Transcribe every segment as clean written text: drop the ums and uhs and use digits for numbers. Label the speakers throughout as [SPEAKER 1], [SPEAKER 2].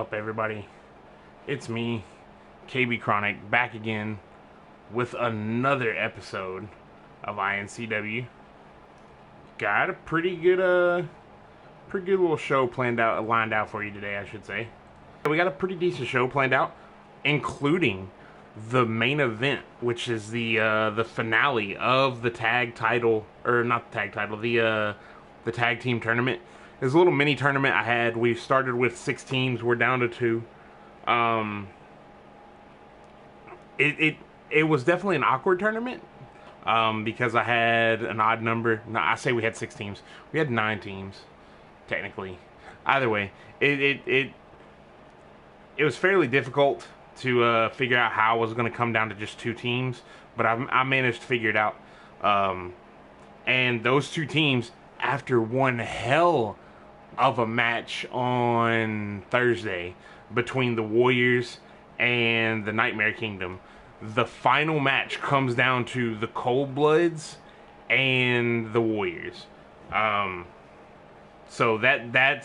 [SPEAKER 1] up, everybody? It's me, KB Chronic, back again with another episode of iNCW. Got a pretty good little show lined out for you today, I should say. We got a pretty decent show planned out, including the main event, which is the finale of the tag title, or not the tag title, the tag team tournament. It's a little mini tournament I had. We started with 6 teams. We're down to 2. It was definitely an awkward tournament because I had an odd number. No, I say we had 6 teams. We had 9 teams, technically. Either way, it was fairly difficult to figure out how I was going to come down to just 2 teams, but I managed to figure it out. And those 2 teams, after one hell of a match on Thursday between the Warriors and the Nightmare Kingdom, the final match comes down to the Cold Bloods and the Warriors. So that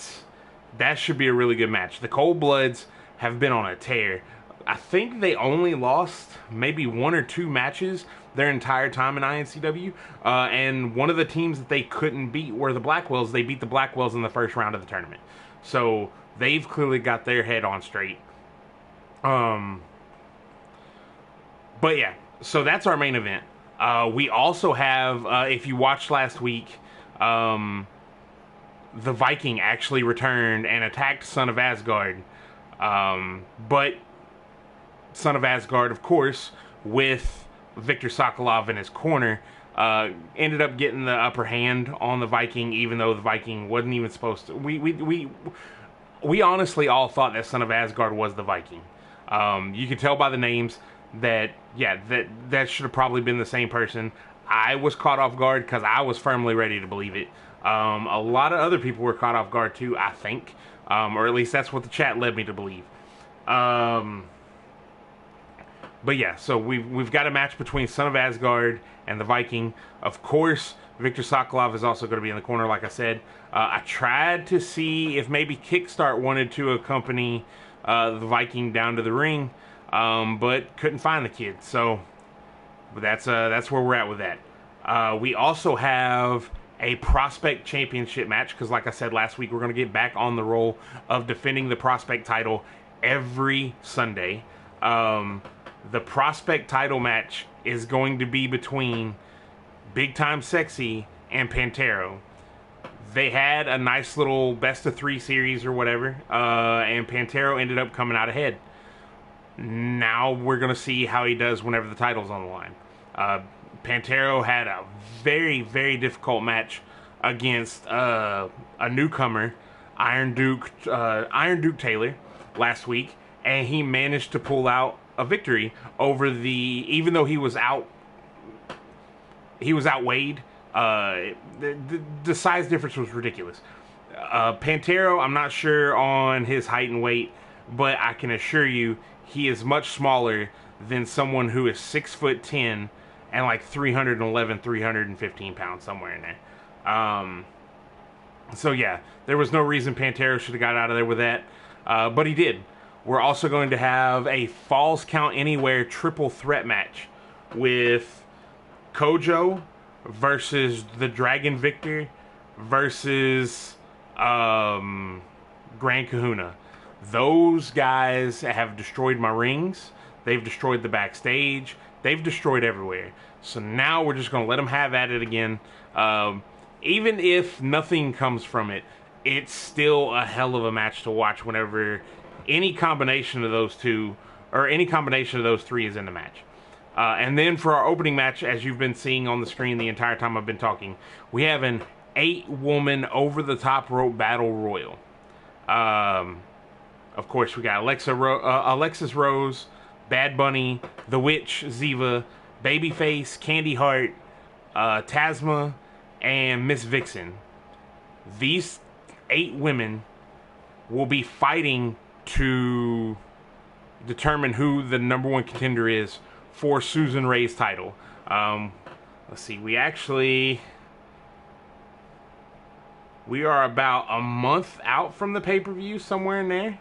[SPEAKER 1] should be a really good match. The Cold Bloods have been on a tear. I think they only lost maybe 1 or 2 matches their entire time in iNCW. And one of the teams that they couldn't beat were the Blackwells. They beat the Blackwells in the first round of the tournament. So they've clearly got their head on straight. But yeah, so that's our main event. We also have, if you watched last week, the Viking actually returned and attacked Son of Asgard. But Son of Asgard, of course, with Viktor Sokolov in his corner, ended up getting the upper hand on the Viking, even though the Viking wasn't even supposed to. We honestly all thought that Son of Asgard was the Viking. You could tell by the names that, yeah, that should have probably been the same person. I was caught off guard because I was firmly ready to believe it. A lot of other people were caught off guard too, I think. Or at least that's what the chat led me to believe. But yeah, so we've got a match between Son of Asgard and the Viking. Of course, Viktor Sokolov is also going to be in the corner, like I said. I tried to see if maybe Kickstart wanted to accompany the Viking down to the ring, but couldn't find the kid. So but that's where we're at with that. We also have a Prospect Championship match, because like I said last week, we're going to get back on the roll of defending the Prospect title every Sunday. The Prospect title match is going to be between Big Time Sexy and Pantero. They had a nice little best of 3 series or whatever, and Pantero ended up coming out ahead. Now we're going to see how he does whenever the title's on the line. Pantero had a very, very difficult match against a newcomer, Iron Duke Taylor, last week, and he managed to pull out a victory over even though he was outweighed. The size difference was ridiculous. Pantero, I'm not sure on his height and weight, but I can assure you he is much smaller than someone who is 6'10" and like 311, 315 pounds, somewhere in there. So yeah, there was no reason Pantero should have got out of there with that, but he did. We're also going to have a Falls Count Anywhere triple threat match with Kojo versus the Dragon Victor versus Grand Kahuna. Those guys have destroyed my rings. They've destroyed the backstage. They've destroyed everywhere. So now we're just going to let them have at it again. Even if nothing comes from it, it's still a hell of a match to watch whenever any combination of those 2 or any combination of those 3 is in the match. And then for our opening match, as you've been seeing on the screen the entire time I've been talking, we have an 8-woman over-the-top rope battle royal. Of course, we got Alexis Rose, Bad Bunny, The Witch, Ziva, Babyface, Candy Heart, Tasma, and Miss Vixen. These 8 women will be fighting to determine who the #1 contender is for Susan Ray's title. Let's see, we are about a month out from the pay-per-view, somewhere in there.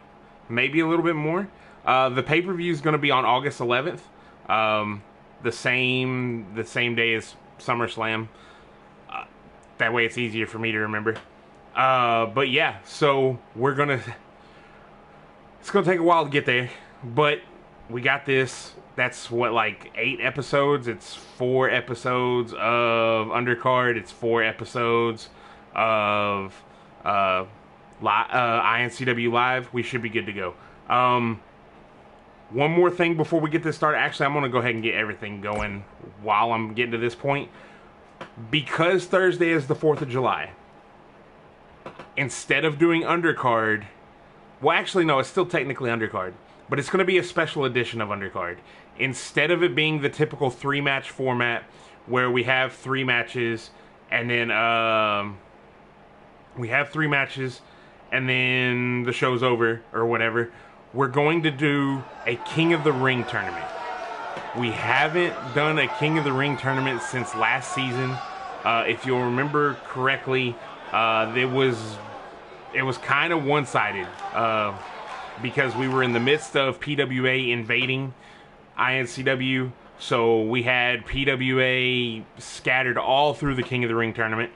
[SPEAKER 1] maybe a little bit more. The pay-per-view is going to be on August 11th, the same day as SummerSlam. That way it's easier for me to remember. But yeah, so it's gonna take a while to get there, but we got this. That's what, like 8 episodes. It's 4 episodes of undercard. It's 4 episodes of iNCW Live. We should be good to go. One more thing before we get this started. Actually, I'm gonna go ahead and get everything going while I'm getting to this point. Because Thursday is the 4th of July, instead of doing undercard, well, actually, no, it's still technically undercard, but it's going to be a special edition of undercard. Instead of it being the typical 3-match format where we have 3 matches and then the show's over or whatever, we're going to do a King of the Ring tournament. We haven't done a King of the Ring tournament since last season. If you'll remember correctly, it was kind of one-sided because we were in the midst of PWA invading iNCW, so we had PWA scattered all through the King of the Ring tournament.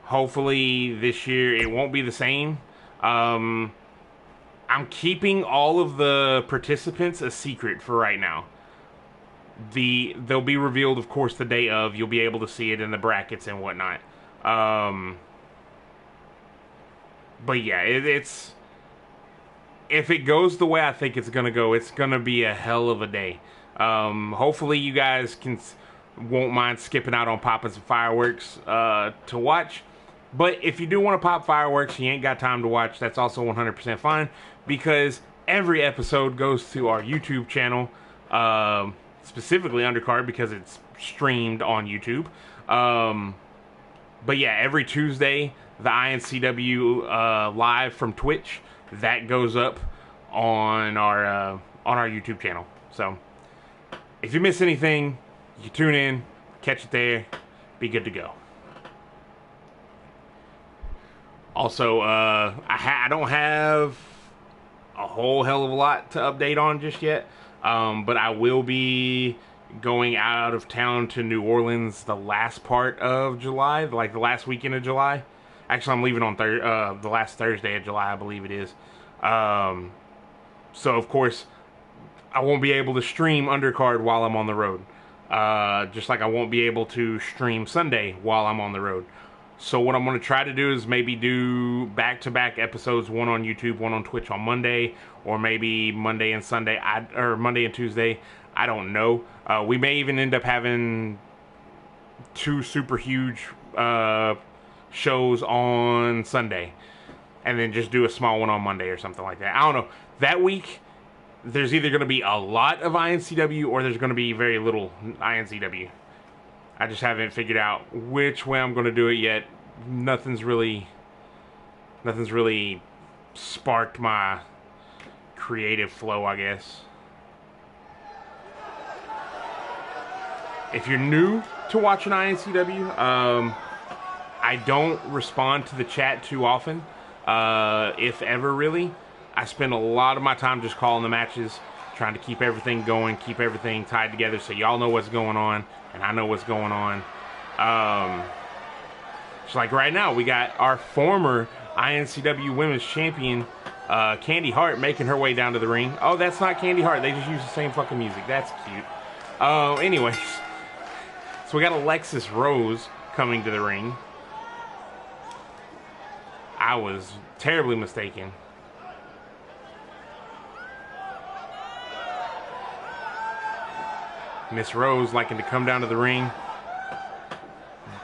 [SPEAKER 1] Hopefully this year it won't be the same. I'm keeping all of the participants a secret for right now. They'll be revealed, of course, the day of. You'll be able to see it in the brackets and whatnot. But yeah, it's if it goes the way I think it's gonna go, it's gonna be a hell of a day. Hopefully you guys won't mind skipping out on popping some fireworks to watch. But if you do want to pop fireworks, you ain't got time to watch, that's also 100% fine, because every episode goes to our YouTube channel, specifically Undercard, because it's streamed on YouTube. But yeah, every Tuesday, the iNCW live from Twitch, that goes up on our YouTube channel. So if you miss anything, you tune in, catch it there, be good to go. Also, I don't have a whole hell of a lot to update on just yet, but I will be going out of town to New Orleans the last part of July, like the last weekend of July. Actually, I'm leaving on the last Thursday of July, I believe it is. So, of course, I won't be able to stream Undercard while I'm on the road. Just like I won't be able to stream Sunday while I'm on the road. So what I'm going to try to do is maybe do back-to-back episodes, one on YouTube, one on Twitch on Monday, or maybe Monday and Sunday, or Monday and Tuesday. I don't know. We may even end up having 2 super huge shows on Sunday, and then just do a small one on Monday or something like that. I don't know. That week, there's either going to be a lot of iNCW or there's going to be very little iNCW. I just haven't figured out which way I'm going to do it yet. Nothing's really sparked my creative flow, I guess. If you're new to watching iNCW, I don't respond to the chat too often, if ever really. I spend a lot of my time just calling the matches, trying to keep everything going, keep everything tied together so y'all know what's going on, and I know what's going on. So like right now, we got our former iNCW Women's Champion, Candy Hart, making her way down to the ring. Oh, that's not Candy Hart. They just use the same fucking music. That's cute. Anyways, so we got Alexis Rose coming to the ring. I was terribly mistaken. Miss Rose liking to come down to the ring.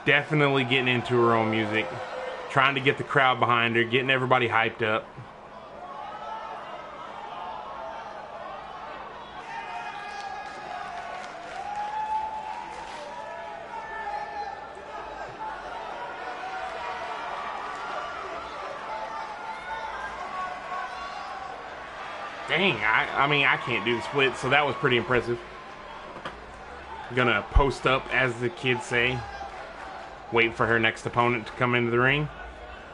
[SPEAKER 1] Definitely getting into her own music. Trying to get the crowd behind her. Getting everybody hyped up. Dang, I mean, I can't do the split, so that was pretty impressive. Gonna post up, as the kids say. Wait for her next opponent to come into the ring.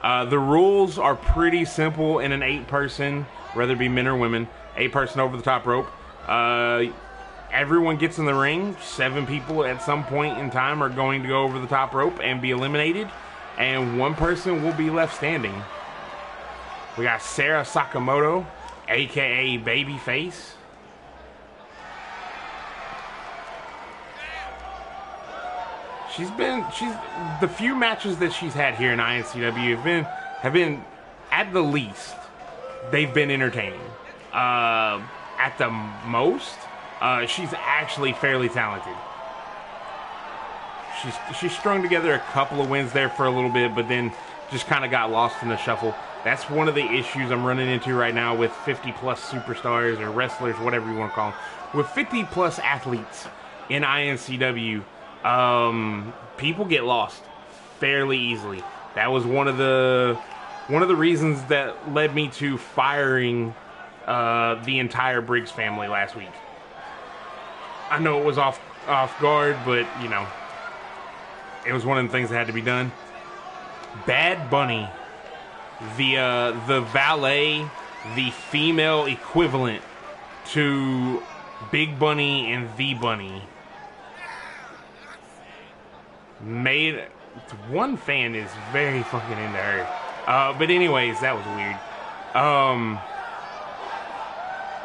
[SPEAKER 1] The rules are pretty simple in an 8-person whether it be men or women, a person over the top rope. Everyone gets in the ring. 7 people at some point in time are going to go over the top rope and be eliminated, and 1 person will be left standing. We got Sarah Sakamoto, aka Babyface. She's the few matches that she's had here in iNCW have been at the least, they've been entertaining. At the most, she's actually fairly talented. She's strung together a couple of wins there for a little bit, but then just kind of got lost in the shuffle. That's one of the issues I'm running into right now with 50-plus superstars or wrestlers, whatever you want to call them. With 50-plus athletes in iNCW, people get lost fairly easily. That was one of the reasons that led me to firing the entire Briggs family last week. I know it was off guard, but you know, it was one of the things that had to be done. Bad Bunny, the valet, the female equivalent to Big Bunny and The Bunny, made one fan is very fucking into her. But anyways, that was weird.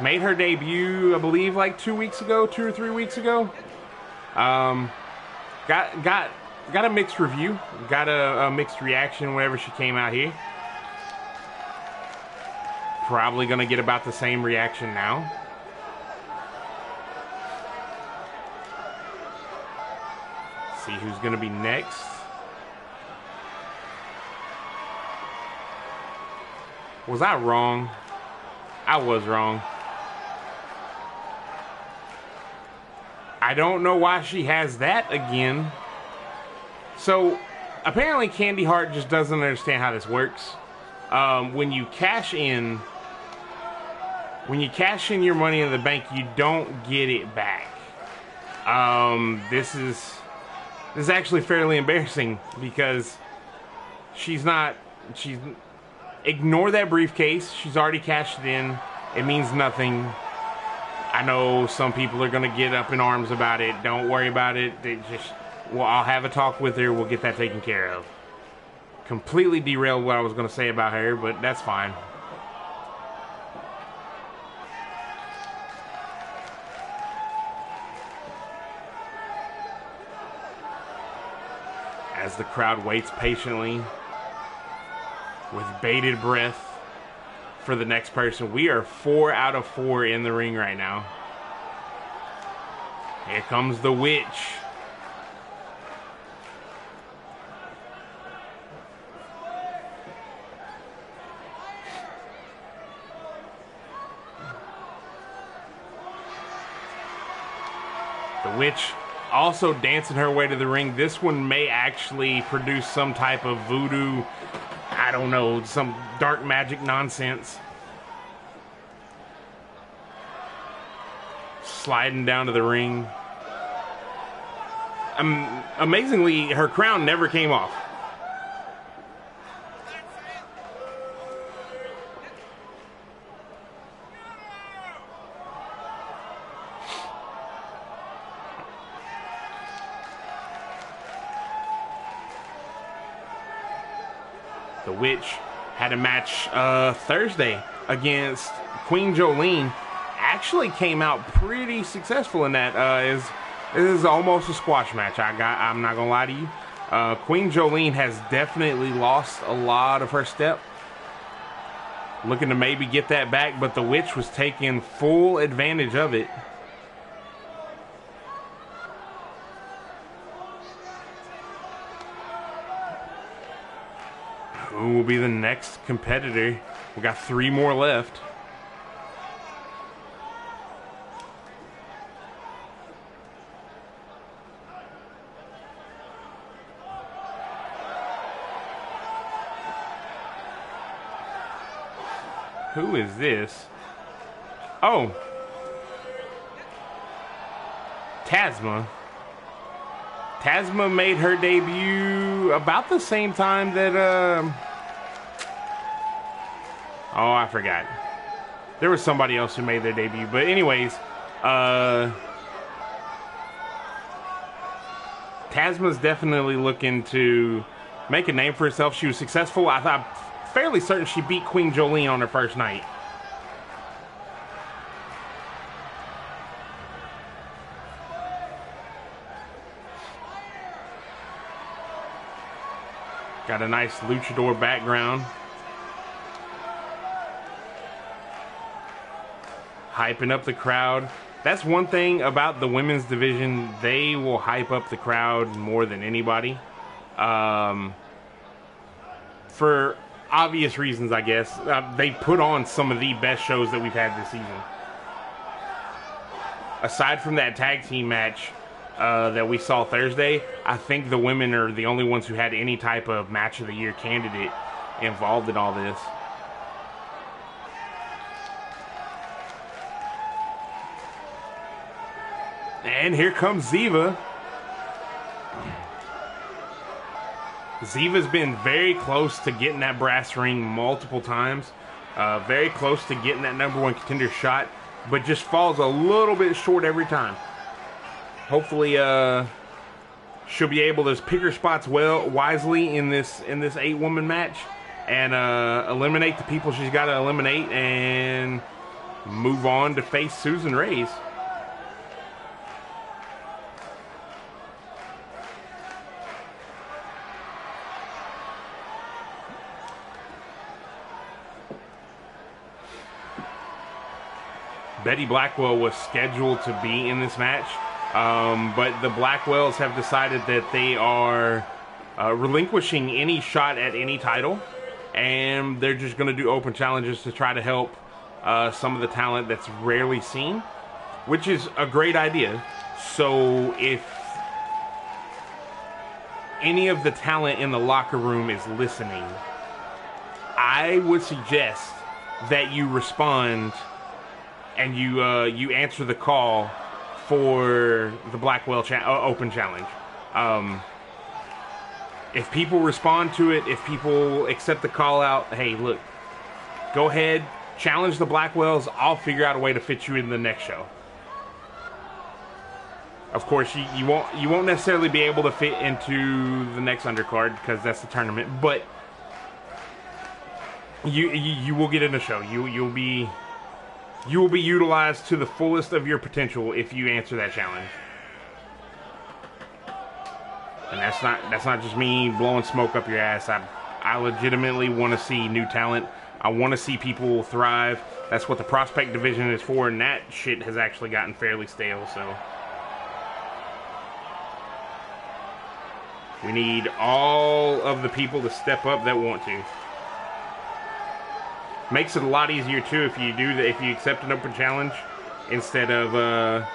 [SPEAKER 1] Made her debut, I believe, like 2 or 3 weeks ago. Got a mixed review. Got a mixed reaction whenever she came out here. Probably gonna get about the same reaction now. See who's gonna be next. Was I wrong? I was wrong. I don't know why she has that again. So, apparently Candy Hart just doesn't understand how this works. When you cash in your money in the bank, you don't get it back. This is actually fairly embarrassing because ignore that briefcase. She's already cashed it in. It means nothing. I know some people are going to get up in arms about it. Don't worry about it. I'll have a talk with her. We'll get that taken care of. Completely derailed what I was going to say about her, but that's fine. As the crowd waits patiently with bated breath for the next person. We are 4 out of 4 in the ring right now. Here comes the witch. The witch also dancing her way to the ring. This one may actually produce some type of voodoo, I don't know, some dark magic nonsense. Sliding down to the ring. Amazingly, her crown never came off. The Witch had a match Thursday against Queen Jolene. Actually came out pretty successful in that. It is almost a squash match. I'm not gonna lie to you. Queen Jolene has definitely lost a lot of her step. Looking to maybe get that back, but the Witch was taking full advantage of it. Who will be the next competitor? We got 3 more left. Who is this? Oh, Tasma. Tasma made her debut about the same time that, oh, I forgot. There was somebody else who made their debut. But anyways, Tasma's definitely looking to make a name for herself. She was successful. I'm fairly certain she beat Queen Jolene on her first night. Got a nice luchador background. Hyping up the crowd. That's one thing about the women's division. They will hype up the crowd more than anybody. For obvious reasons, I guess. They put on some of the best shows that we've had this season. Aside from that tag team match that we saw Thursday, I think the women are the only ones who had any type of match of the year candidate involved in all this. And here comes Ziva. Ziva's been very close to getting that brass ring multiple times. Very close to getting that #1 contender shot, but just falls a little bit short every time. Hopefully, she'll be able to pick her spots wisely in this 8-woman match and eliminate the people she's got to eliminate and move on to face Susan Reyes. Betty Blackwell was scheduled to be in this match, but the Blackwells have decided that they are relinquishing any shot at any title, and they're just going to do open challenges to try to help some of the talent that's rarely seen, which is a great idea. So if any of the talent in the locker room is listening, I would suggest that you respond and you answer the call for the Blackwell Open Challenge. If people respond to it, if people accept the call out, hey, look, go ahead, challenge the Blackwells. I'll figure out a way to fit you in the next show. Of course, you won't necessarily be able to fit into the next undercard because that's the tournament, but you will get in the show. You will be utilized to the fullest of your potential if you answer that challenge. And that's not just me blowing smoke up your ass. I legitimately want to see new talent. I want to see people thrive. That's what the prospect division is for, and that shit has actually gotten fairly stale, so we need all of the people to step up that want to. Makes it a lot easier too if you do that, if you accept an open challenge instead of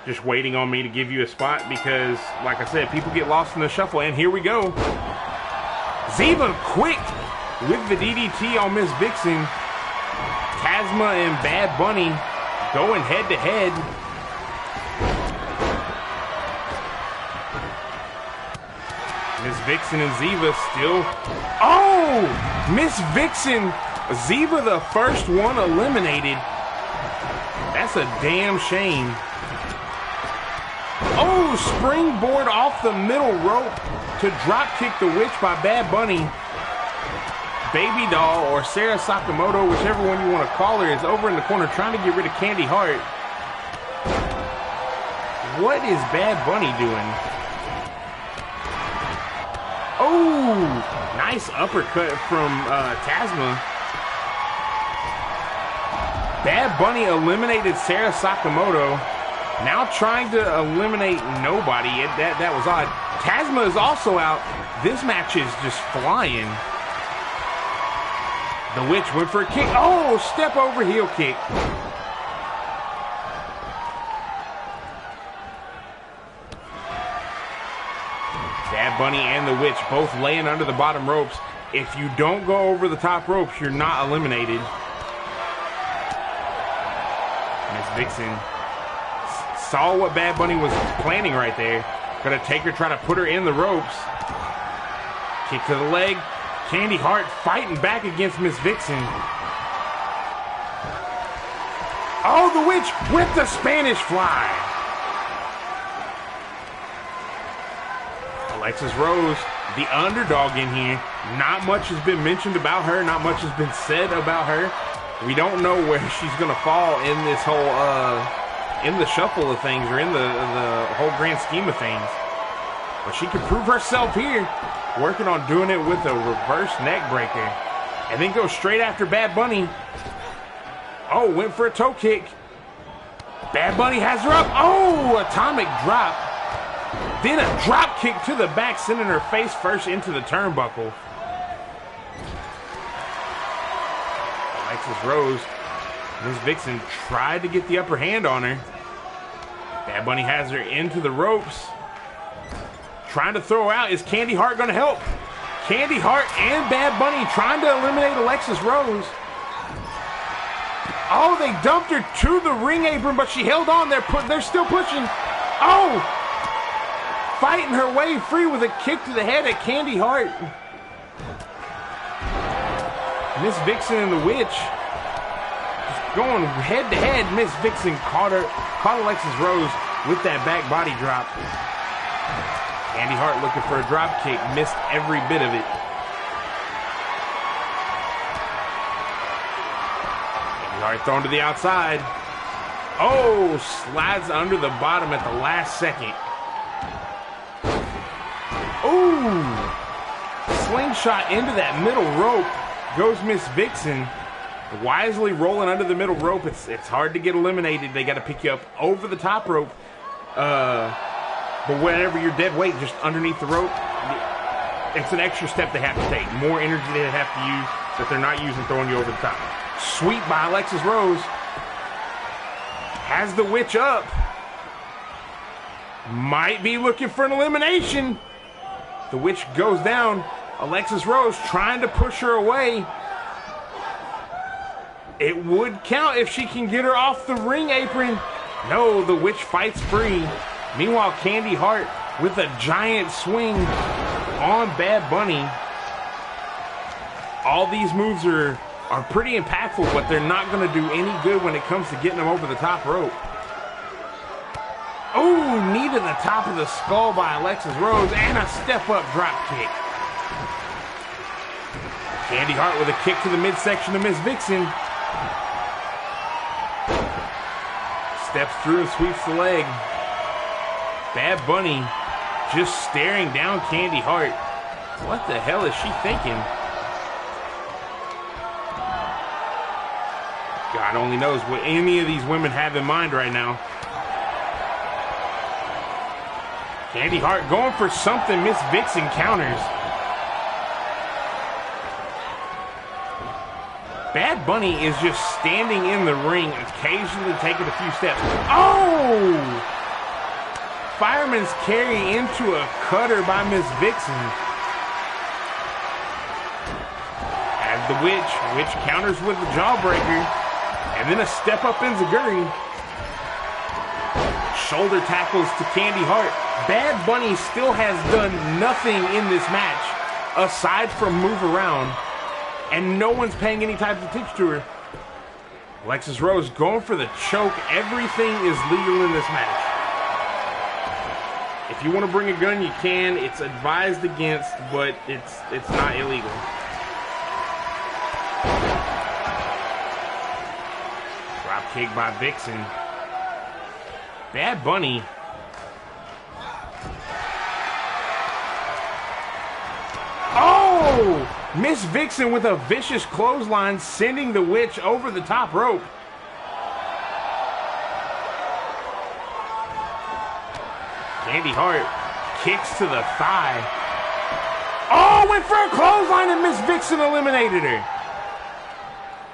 [SPEAKER 1] just waiting on me to give you a spot, because like I said, people get lost in the shuffle. And here we go. Ziva quick with the DDT on Miss Vixen. Tasma and Bad Bunny going head to head. Miss Vixen and Ziva still. Oh! Miss Vixen, Ziva the first one eliminated. That's a damn shame. Oh, springboard off the middle rope to drop kick the witch by Bad Bunny. Baby Doll, or Sarah Sakamoto, whichever one you want to call her, is over in the corner trying to get rid of Candy Hart. What is Bad Bunny doing? Oh, nice uppercut from Tasma. Bad Bunny eliminated Sarah Sakamoto. Now trying to eliminate nobody. That was odd. Tasma is also out. This match is just flying. The witch went for a kick. Oh, step over heel kick. Bad Bunny and the witch both laying under the bottom ropes. If you don't go over the top ropes, you're not eliminated. Miss Vixen saw what Bad Bunny was planning right there. Gonna take her, try to put her in the ropes. Kick to the leg. Candy Hart fighting back against Miss Vixen. Oh, the witch with the Spanish fly. Alexis Rose, the underdog in here. Not much has been mentioned about her. Not much has been said about her. We don't know where she's going to fall in this whole, in the shuffle of things, or in the whole grand scheme of things. But she can prove herself here, working on doing it with a reverse neck breaker. And then go straight after Bad Bunny. Oh, went for a toe kick. Bad Bunny has her up. Oh, atomic drop. Then a drop kick to the back, sending her face first into the turnbuckle. Alexis Rose, Miss Vixen tried to get the upper hand on her. Bad Bunny has her into the ropes. Trying to throw out. Is Candy Hart going to help? Candy Hart and Bad Bunny trying to eliminate Alexis Rose. Oh, they dumped her to the ring apron, but she held on. They're still pushing. Oh! Fighting her way free with a kick to the head at Candy Hart. Miss Vixen and the Witch just going head to head. Miss Vixen caught Alexis Rose with that back body drop. Candy Hart looking for a drop kick, missed every bit of it. Candy Hart thrown to the outside. Oh, slides under the bottom at the last second. Ooh, slingshot into that middle rope goes Miss Vixen. Wisely rolling under the middle rope. It's hard to get eliminated. They got to pick you up over the top rope. But whenever you're dead weight, just underneath the rope, it's an extra step they have to take. More energy they have to use that they're not using throwing you over the top. Sweep by Alexis Rose. Has the Witch up. Might be looking for an elimination. The Witch goes down. Alexis Rose trying to push her away. It would count if she can get her off the ring apron. No, the Witch fights free. Meanwhile, Candy Hart with a giant swing on Bad Bunny. All these moves are pretty impactful, but they're not going to do any good when it comes to getting them over the top rope. Oh, knee to the top of the skull by Alexis Rose, and a step-up drop kick. Candy Hart with a kick to the midsection of Miss Vixen. Steps through and sweeps the leg. Bad Bunny just staring down Candy Hart. What the hell is she thinking? God only knows what any of these women have in mind right now. Candy Hart going for something. Miss Vixen counters. Bad Bunny is just standing in the ring, occasionally taking a few steps. Oh! Fireman's carry into a cutter by Miss Vixen. As the Witch counters with the jawbreaker. And then a step up enziguri. Shoulder tackles to Candy Hart. Bad Bunny still has done nothing in this match aside from move around. And no one's paying any type of attention to her. Alexis Rose going for the choke. Everything is legal in this match. If you want to bring a gun, you can. It's advised against, but it's not illegal. Drop kick by Vixen. Bad Bunny. Oh! Miss Vixen with a vicious clothesline, sending the Witch over the top rope. Candy Hart kicks to the thigh. Oh, went for a clothesline and Miss Vixen eliminated her.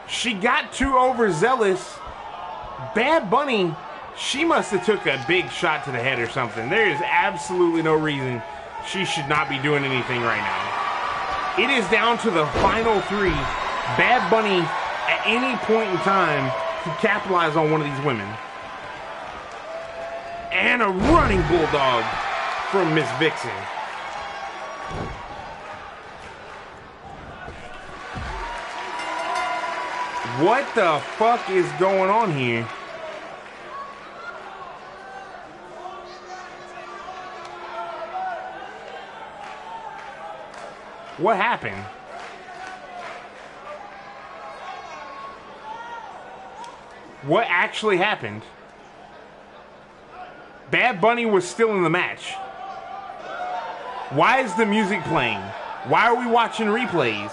[SPEAKER 1] She got too overzealous. Bad Bunny, she must have took a big shot to the head or something. There is absolutely no reason she should not be doing anything right now. It is down to the final three. Bad Bunny, at any point in time, can capitalize on one of these women. And a running bulldog from Miss Vixen. What the fuck is going on here? What happened? What actually happened? Bad Bunny was still in the match. Why is the music playing? Why are we watching replays?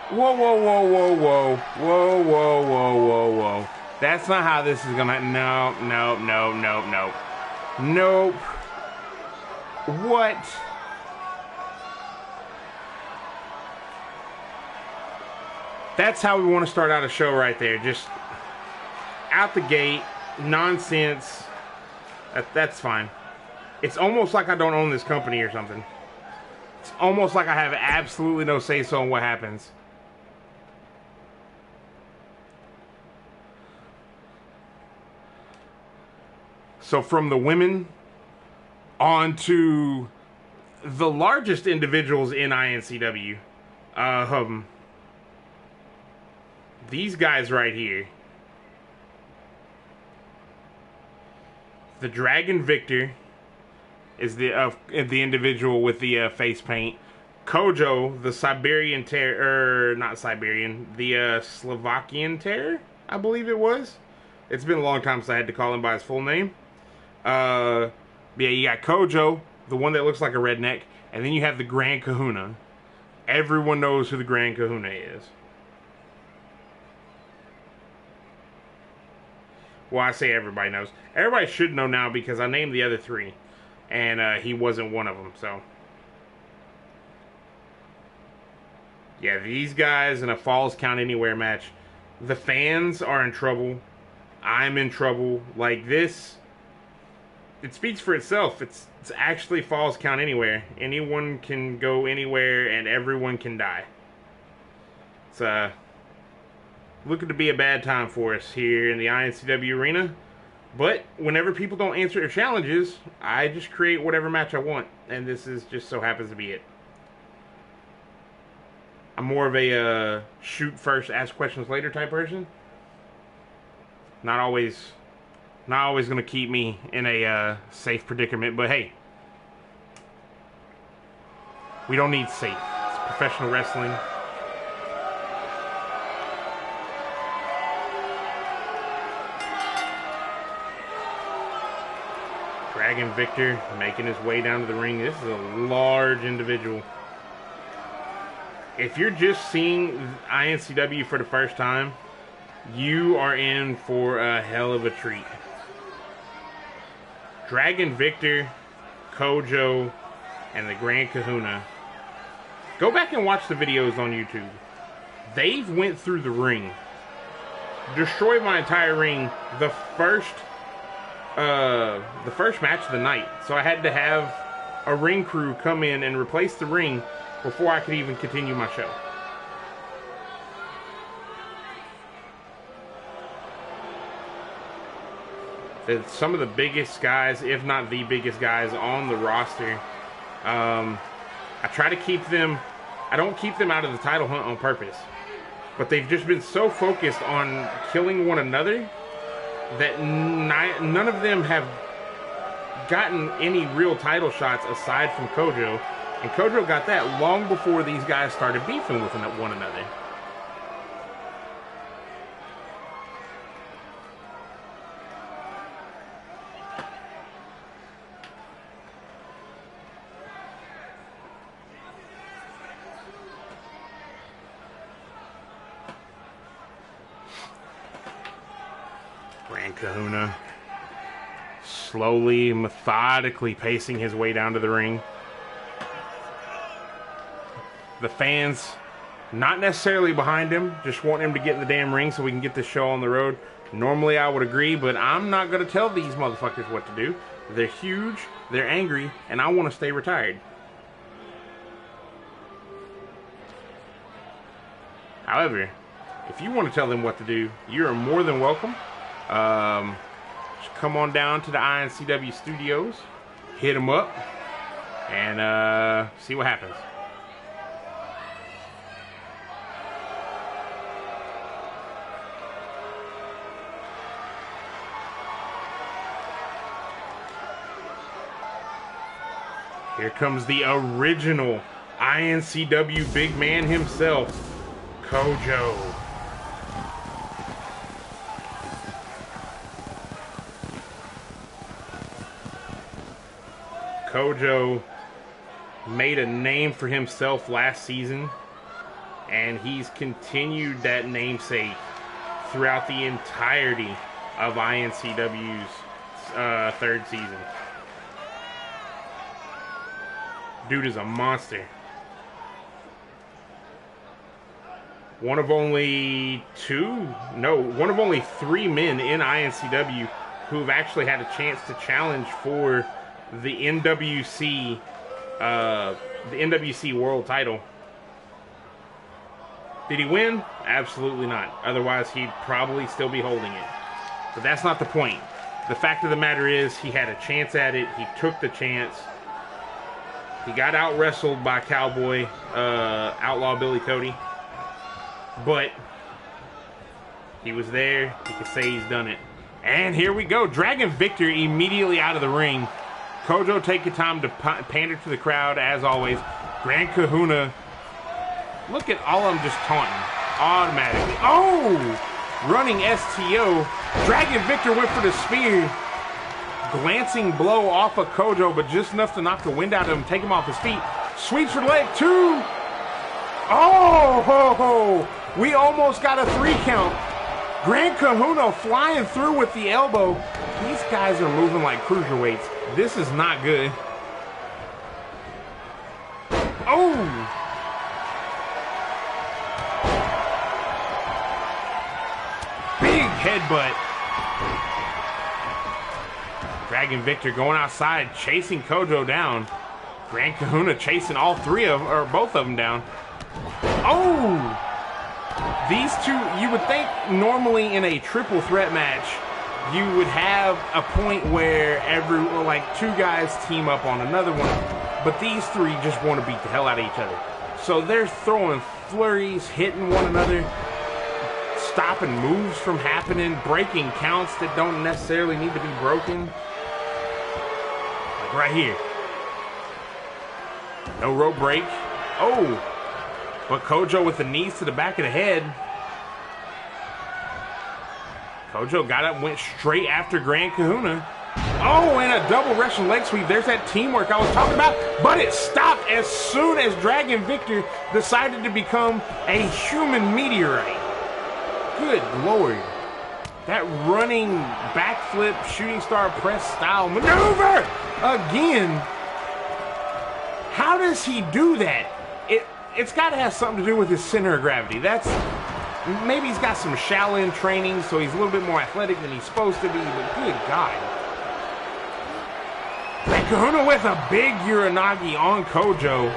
[SPEAKER 1] Whoa, whoa, whoa, whoa, whoa. Whoa, whoa, whoa, whoa, whoa. That's not how this is gonna... No, no, no, no, no. Nope. What? That's how we want to start out a show right there. Just out the gate, nonsense. That's fine. It's almost like I don't own this company or something. It's almost like I have absolutely no say-so on what happens. So from the women on to the largest individuals in iNCW. These guys right here. The Dragon Victor is the individual with the face paint. Kojo, the Siberian Terror, not Siberian, the Slovakian Terror, I believe it was. It's been a long time since I had to call him by his full name. Yeah, you got Kojo, the one that looks like a redneck, and then you have the Grand Kahuna. Everyone knows who the Grand Kahuna is. Well, I say everybody knows. Everybody should know now because I named the other three. And he wasn't one of them, so. Yeah, these guys in a Falls Count Anywhere match. The fans are in trouble. I'm in trouble. Like this, it speaks for itself. It's actually Falls Count Anywhere. Anyone can go anywhere and everyone can die. It's looking to be a bad time for us here in the iNCW arena. But whenever people don't answer their challenges, I just create whatever match I want. And this is just so happens to be it. I'm more of a shoot first, ask questions later type person. Not always going to keep me in a safe predicament. But hey, we don't need safe. It's professional wrestling. Dragon Victor making his way down to the ring. This is a large individual. If you're just seeing iNCW for the first time, you are in for a hell of a treat. Dragon Victor, Kojo, and the Grand Kahuna. Go back and watch the videos on YouTube. They've went through the ring. Destroyed my entire ring the first match of the night. So I had to have a ring crew come in and replace the ring before I could even continue my show. It's some of the biggest guys, if not the biggest guys on the roster. I try to keep them, I don't keep them out of the title hunt on purpose. But they've just been so focused on killing one another that none of them have gotten any real title shots aside from Kojo. And Kojo got that long before these guys started beefing with one another. Grand Kahuna slowly, methodically pacing his way down to the ring. The fans, not necessarily behind him, just want him to get in the damn ring so we can get this show on the road. Normally I would agree, but I'm not going to tell these motherfuckers what to do. They're huge, they're angry, and I want to stay retired. However, if you want to tell them what to do, you are more than welcome. Just come on down to the iNCW studios, hit them up, and see what happens. Here comes the original iNCW big man himself, Kojo. Kojo made a name for himself last season, and he's continued that namesake throughout the entirety of iNCW's third season. Dude is a monster. One of only three men in iNCW who've actually had a chance to challenge for the NWC World Title. Did he win? Absolutely not. Otherwise, he'd probably still be holding it. But that's not the point. The fact of the matter is, he had a chance at it. He took the chance. He got out-wrestled by Cowboy, Outlaw Billy Cody. But he was there. He can say he's done it. And here we go. Dragon Victor immediately out of the ring. Kojo taking time to pander to the crowd, as always. Grand Kahuna. Look at all of them just taunting. Automatically. Oh! Running STO. Dragon Victor went for the spear. Glancing blow off of Kojo, but just enough to knock the wind out of him, take him off his feet. Sweeps for leg 2. Oh! Ho, ho. We almost got a 3 count. Grand Kahuna flying through with the elbow. These guys are moving like cruiserweights. This is not good. Oh! Big headbutt. Dragon Victor going outside, chasing Kojo down. Grand Kahuna chasing all both of them down. Oh! These two, you would think normally in a triple threat match, you would have a point where two guys team up on another one, but these three just want to beat the hell out of each other. So they're throwing flurries, hitting one another, stopping moves from happening, breaking counts that don't necessarily need to be broken. Like right here. No rope break. Oh! But Kojo with the knees to the back of the head. Kojo got up, went straight after Grand Kahuna. Oh, and a double Russian leg sweep. There's that teamwork I was talking about. But it stopped as soon as Dragon Victor decided to become a human meteorite. Good Lord. That running backflip shooting star press style maneuver again. How does he do that? It's got to have something to do with his center of gravity. Maybe he's got some Shaolin training, so he's a little bit more athletic than he's supposed to be, but good God. Kahuna with a big Uranagi on Kojo.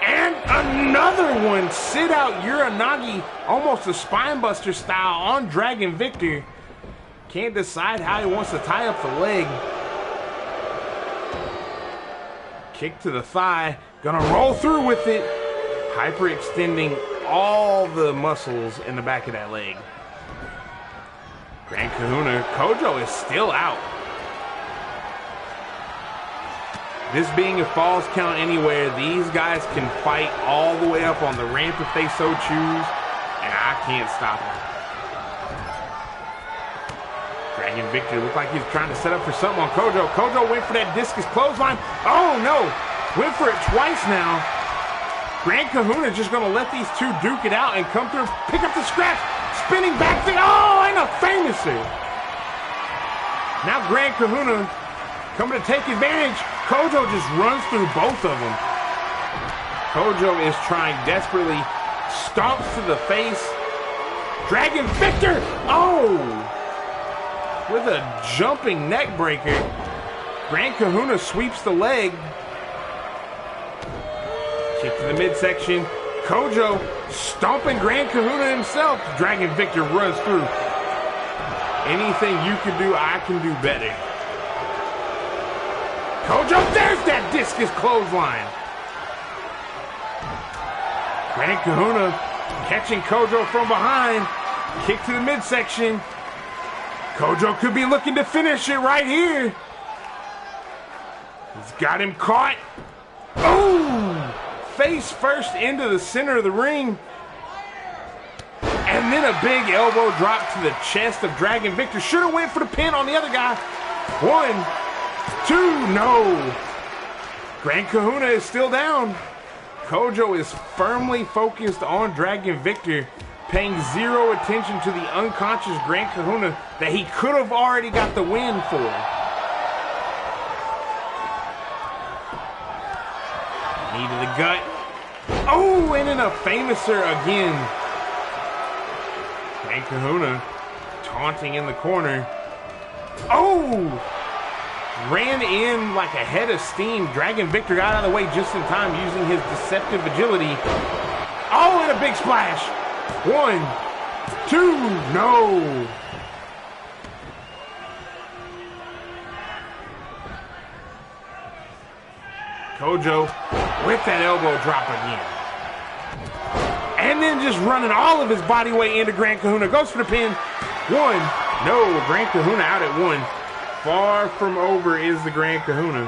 [SPEAKER 1] And another one, sit out Uranagi, almost a spinebuster style on Dragon Victor. Can't decide how he wants to tie up the leg. Kick to the thigh. Gonna roll through with it. Hyperextending all the muscles in the back of that leg. Grand Kahuna. Kojo is still out. This being a falls count anywhere, these guys can fight all the way up on the ramp if they so choose, and I can't stop them. Dragon Victor looked like he was trying to set up for something on Kojo. Kojo went for that discus clothesline. Oh no! Went for it twice now. Grand Kahuna just going to let these two duke it out and come through, pick up the scratch, spinning back thing. Oh, and a famouser. Now Grand Kahuna coming to take advantage. Kojo just runs through both of them. Kojo is trying desperately. Stomps to the face. Dragon Victor. Oh! With a jumping neck breaker. Grand Kahuna sweeps the leg. Kick to the midsection. Kojo stomping Grand Kahuna himself. Dragon Victor runs through. Anything you can do, I can do better. Kojo, there's that discus clothesline. Grand Kahuna catching Kojo from behind. Kick to the midsection. Kojo could be looking to finish it right here. He's got him caught. Oh! Face first into the center of the ring. And then a big elbow drop to the chest of Dragon Victor. Should have went for the pin on the other guy. 1, 2, no. Gran Kahuna is still down. Kojo is firmly focused on Dragon Victor, paying zero attention to the unconscious Gran Kahuna that he could have already got the win for. Knee to the gut. Oh, and then a famouser again. Gran Kahuna taunting in the corner. Oh! Ran in like a head of steam. Dragon Victor got out of the way just in time using his deceptive agility. Oh, and a big splash. 1, 2, no. Kojo with that elbow drop again. And then just running all of his body weight into Gran Kahuna. Goes for the pin. 1, no. Gran Kahuna out at 1. Far from over is the Gran Kahuna.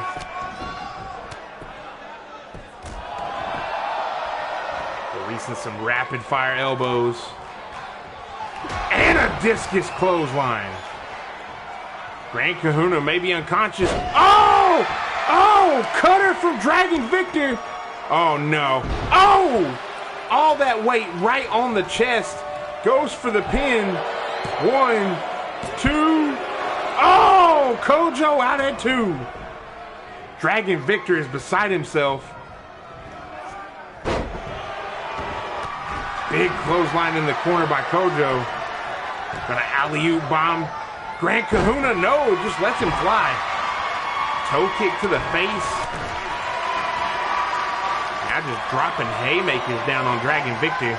[SPEAKER 1] Releasing some rapid fire elbows. And a discus clothesline. Gran Kahuna may be unconscious. Oh! Oh! Cutter from Dragon Victor. Oh no. Oh! All that weight right on the chest. Goes for the pin. 1, 2. Oh! Kojo out at 2. Dragon Victor is beside himself. Big clothesline in the corner by Kojo. Gonna alley-oop bomb. Gran Kahuna, no, just lets him fly. Toe kick to the face. Now just dropping haymakers down on Dragon Victor.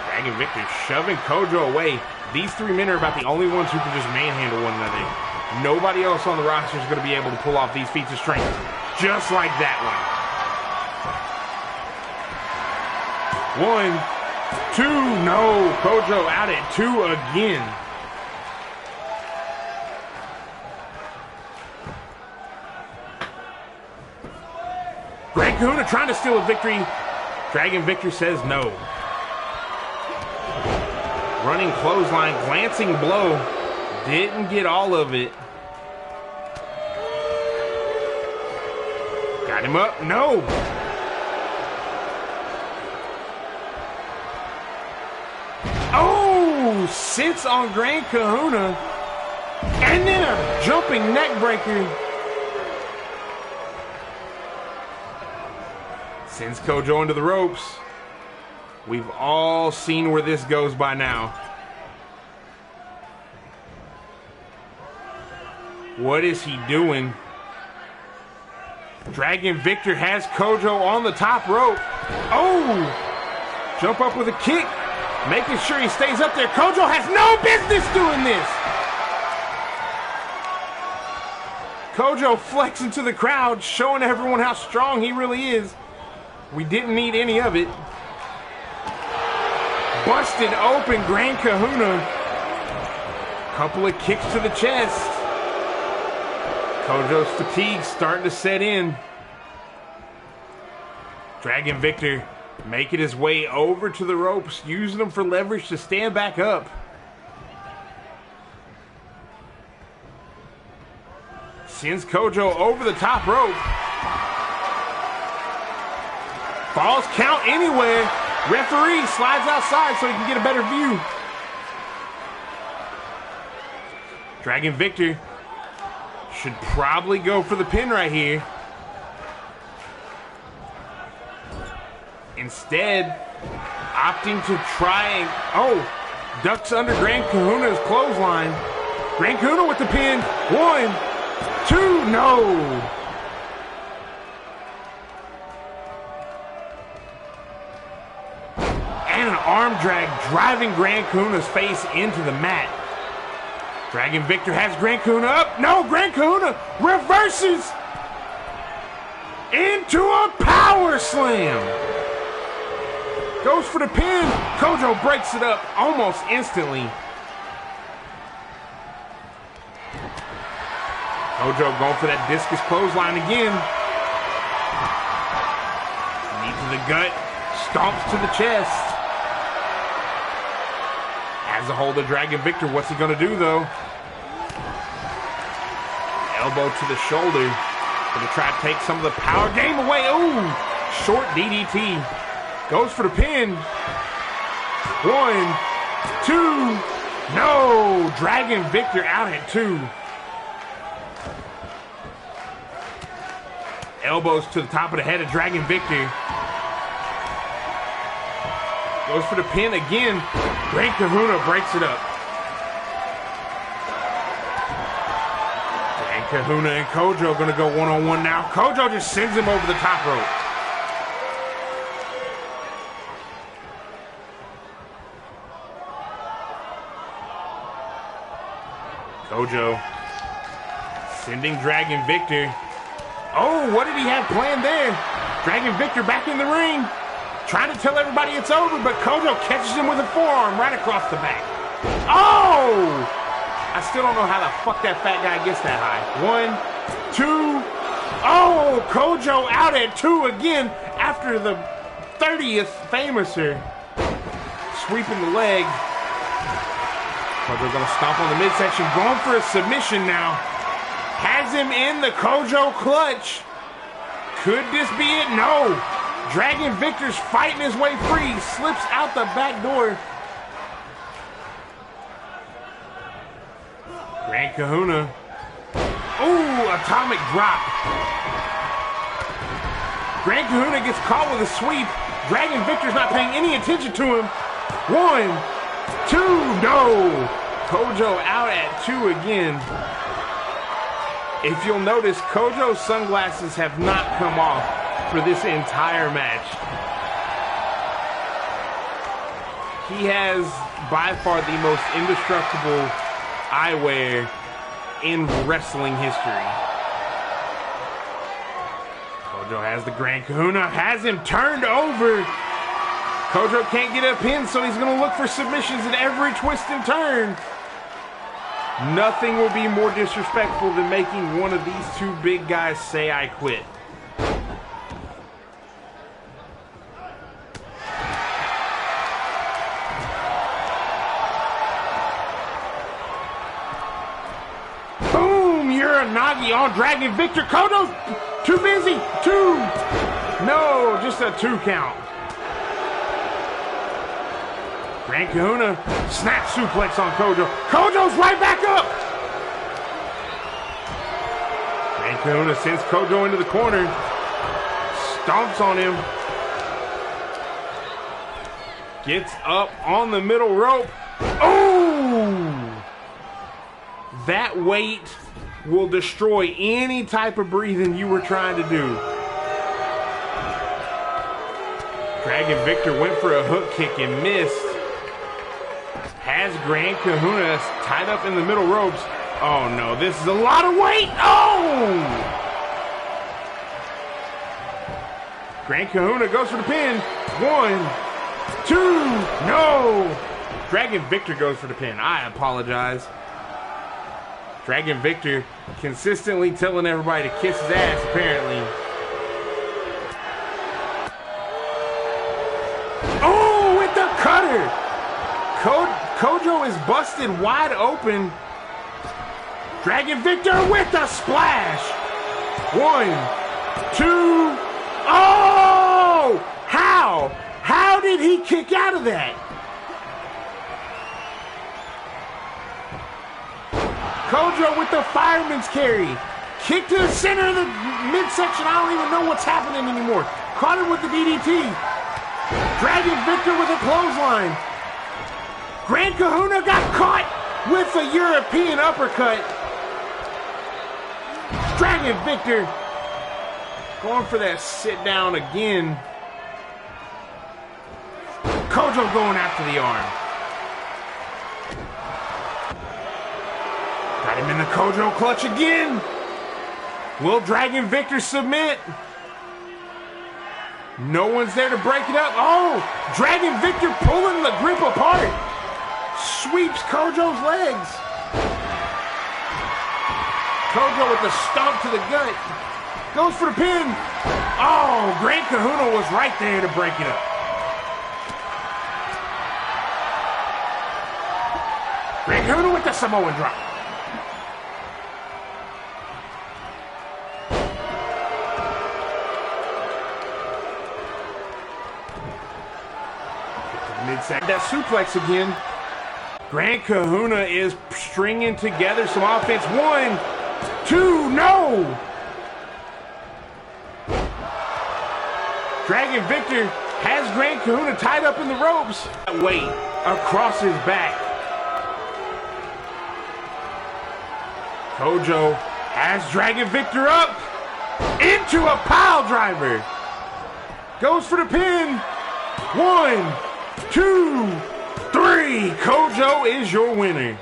[SPEAKER 1] Dragon Victor shoving Kojo away. These three men are about the only ones who can just manhandle one another. Nobody else on the roster is going to be able to pull off these feats of strength. Just like that one. 1, 2, no. Kojo out at 2 again. Gran Kahuna trying to steal a victory. Dragon Victor says no. Running clothesline, glancing blow. Didn't get all of it. Got him up. No. Oh, sits on Gran Kahuna. And then a jumping neck breaker. Sends Kojo into the ropes. We've all seen where this goes by now. What is he doing? Dragon Victor has Kojo on the top rope. Oh! Jump up with a kick. Making sure he stays up there. Kojo has no business doing this. Kojo flexing to the crowd, showing everyone how strong he really is. We didn't need any of it. Busted open Gran Kahuna. Couple of kicks to the chest. Kojo's fatigue starting to set in. Dragon Victor making his way over to the ropes, using them for leverage to stand back up. Sends Kojo over the top rope. Falls count anywhere. Referee slides outside so he can get a better view. Dragon Victor should probably go for the pin right here. Instead, opting to try and, ducks under Gran Kahuna's clothesline. Gran Kahuna with the pin. 1, 2, no. And an arm drag driving Gran Kahuna's face into the mat. Dragon Victor has Gran Kahuna up. No, Gran Kahuna reverses into a power slam. Goes for the pin. Kojo breaks it up almost instantly. Kojo going for that discus clothesline again. Knee to the gut, stomps to the chest. Has a hold of Dragon Victor. What's he going to do, though? Elbow to the shoulder. Going to try to take some of the power game away. Ooh, short DDT. Goes for the pin. 1, 2. No, Dragon Victor out at 2. Elbows to the top of the head of Dragon Victor. Goes for the pin again. Great Kahuna breaks it up. And Kahuna and Kojo going to go one-on-one now. Kojo just sends him over the top rope. Kojo sending Dragon Victor. Oh, what did he have planned there? Dragon Victor back in the ring. Trying to tell everybody it's over, but Kojo catches him with a forearm right across the back. Oh! I still don't know how the fuck that fat guy gets that high. 1, 2. Oh, Kojo out at 2 again after the 30th famouser. Sweeping the leg. Kojo gonna stomp on the midsection, going for a submission now. Has him in the Kojo clutch. Could this be it? No. Dragon Victor's fighting his way free. Slips out the back door. Grand Kahuna. Ooh, atomic drop. Grand Kahuna gets caught with a sweep. Dragon Victor's not paying any attention to him. 1, 2, no. Kojo out at 2 again. If you'll notice, Kojo's sunglasses have not come off for this entire match. He has by far the most indestructible eyewear in wrestling history. Kojo has the Grand Kahuna, has him turned over. Kojo can't get a pin, so he's going to look for submissions at every twist and turn. Nothing will be more disrespectful than making one of these two big guys say I quit. Boom! Uranagi on Dragon Victor. Kojo's too busy. 2. No, just a 2 count. Grand Kahuna, snap suplex on Kojo. Kojo's right back up. Grand Kahuna sends Kojo into the corner. Stomps on him. Gets up on the middle rope. Oh! That weight will destroy any type of breathing you were trying to do. Dragon Victor went for a hook kick and missed. Has Grand Kahuna tied up in the middle ropes. Oh no, this is a lot of weight. Oh! Grand Kahuna goes for the pin. 1, 2, no! Dragon Victor goes for the pin. I apologize. Dragon Victor consistently telling everybody to kiss his ass, apparently. Oh, with the cutter! Kojo is busted wide open. Dragon Victor with the splash. 1, 2. Oh! How? How did he kick out of that? Kojo with the fireman's carry. Kick to the center of the midsection. I don't even know what's happening anymore. Caught him with the DDT. Dragon Victor with a clothesline. Grand Kahuna got caught with a European uppercut. Dragon Victor going for that sit down again. Kojo going after the arm. Got him in the Kojo clutch again. Will Dragon Victor submit? No one's there to break it up. Oh, Dragon Victor pulling the grip apart. Sweeps Kojo's legs. Kojo with the stomp to the gut. Goes for the pin. Oh, Grand Kahuna was right there to break it up. Grand Kahuna with the Samoan drop. Mid-sack. That suplex again. Grand Kahuna is stringing together some offense. 1, 2, no! Dragon Victor has Grand Kahuna tied up in the ropes. Weight across his back. Kojo has Dragon Victor up into a pile driver. Goes for the pin. 1, 2, 3. Kojo is your winner.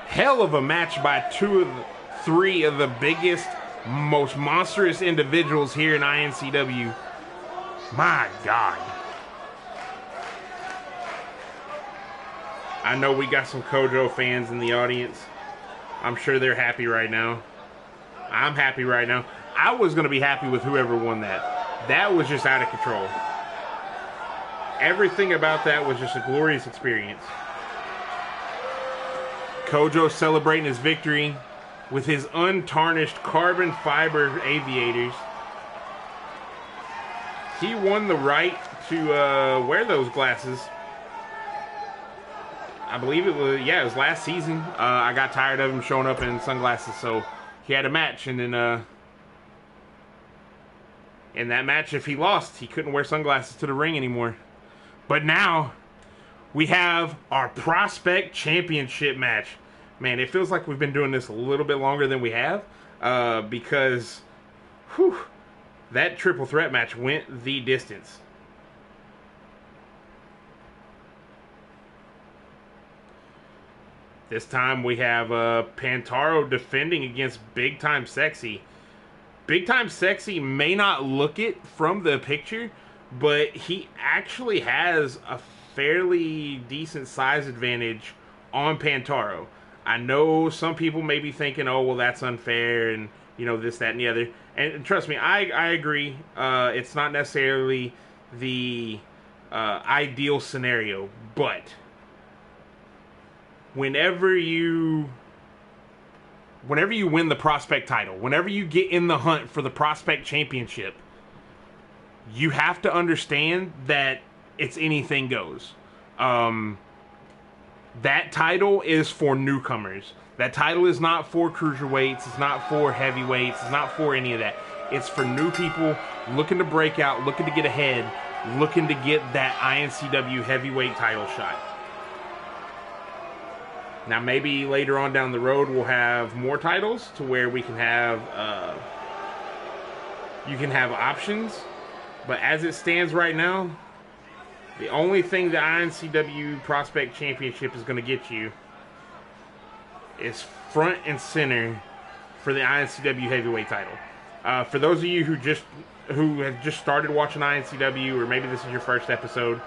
[SPEAKER 1] Hell of a match by 3 of the biggest, most monstrous individuals here in iNCW. My God. I know we got some Kojo fans in the audience. I'm sure they're happy right now. I'm happy right now. I was going to be happy with whoever won that. That was just out of control. Everything about that was just a glorious experience. Kojo celebrating his victory with his untarnished carbon fiber aviators. He won the right to wear those glasses. I believe it was, it was last season. I got tired of him showing up in sunglasses, so he had a match, and then in that match, if he lost, he couldn't wear sunglasses to the ring anymore. But now, we have our Prospect Championship match. Man, it feels like we've been doing this a little bit longer than we have, because that triple threat match went the distance. This time we have Pantaro defending against Big Time Sexy. Big Time Sexy may not look it from the picture, but he actually has a fairly decent size advantage on Pantaro. I know some people may be thinking, oh, well, that's unfair, and, you know, this, that, and the other. And trust me, I agree. It's not necessarily the ideal scenario, but whenever you win the Prospect title, whenever you get in the hunt for the Prospect Championship, you have to understand that it's anything goes. That title is for newcomers. That title is not for cruiserweights. It's not for heavyweights. It's not for any of that. It's for new people looking to break out, looking to get ahead, looking to get that iNCW heavyweight title shot. Now, maybe later on down the road, we'll have more titles to where we can have, you can have options. But as it stands right now, the only thing the iNCW Prospect Championship is going to get you is front and center for the iNCW heavyweight title. For those of you who have just started watching iNCW, or maybe this is your first episode,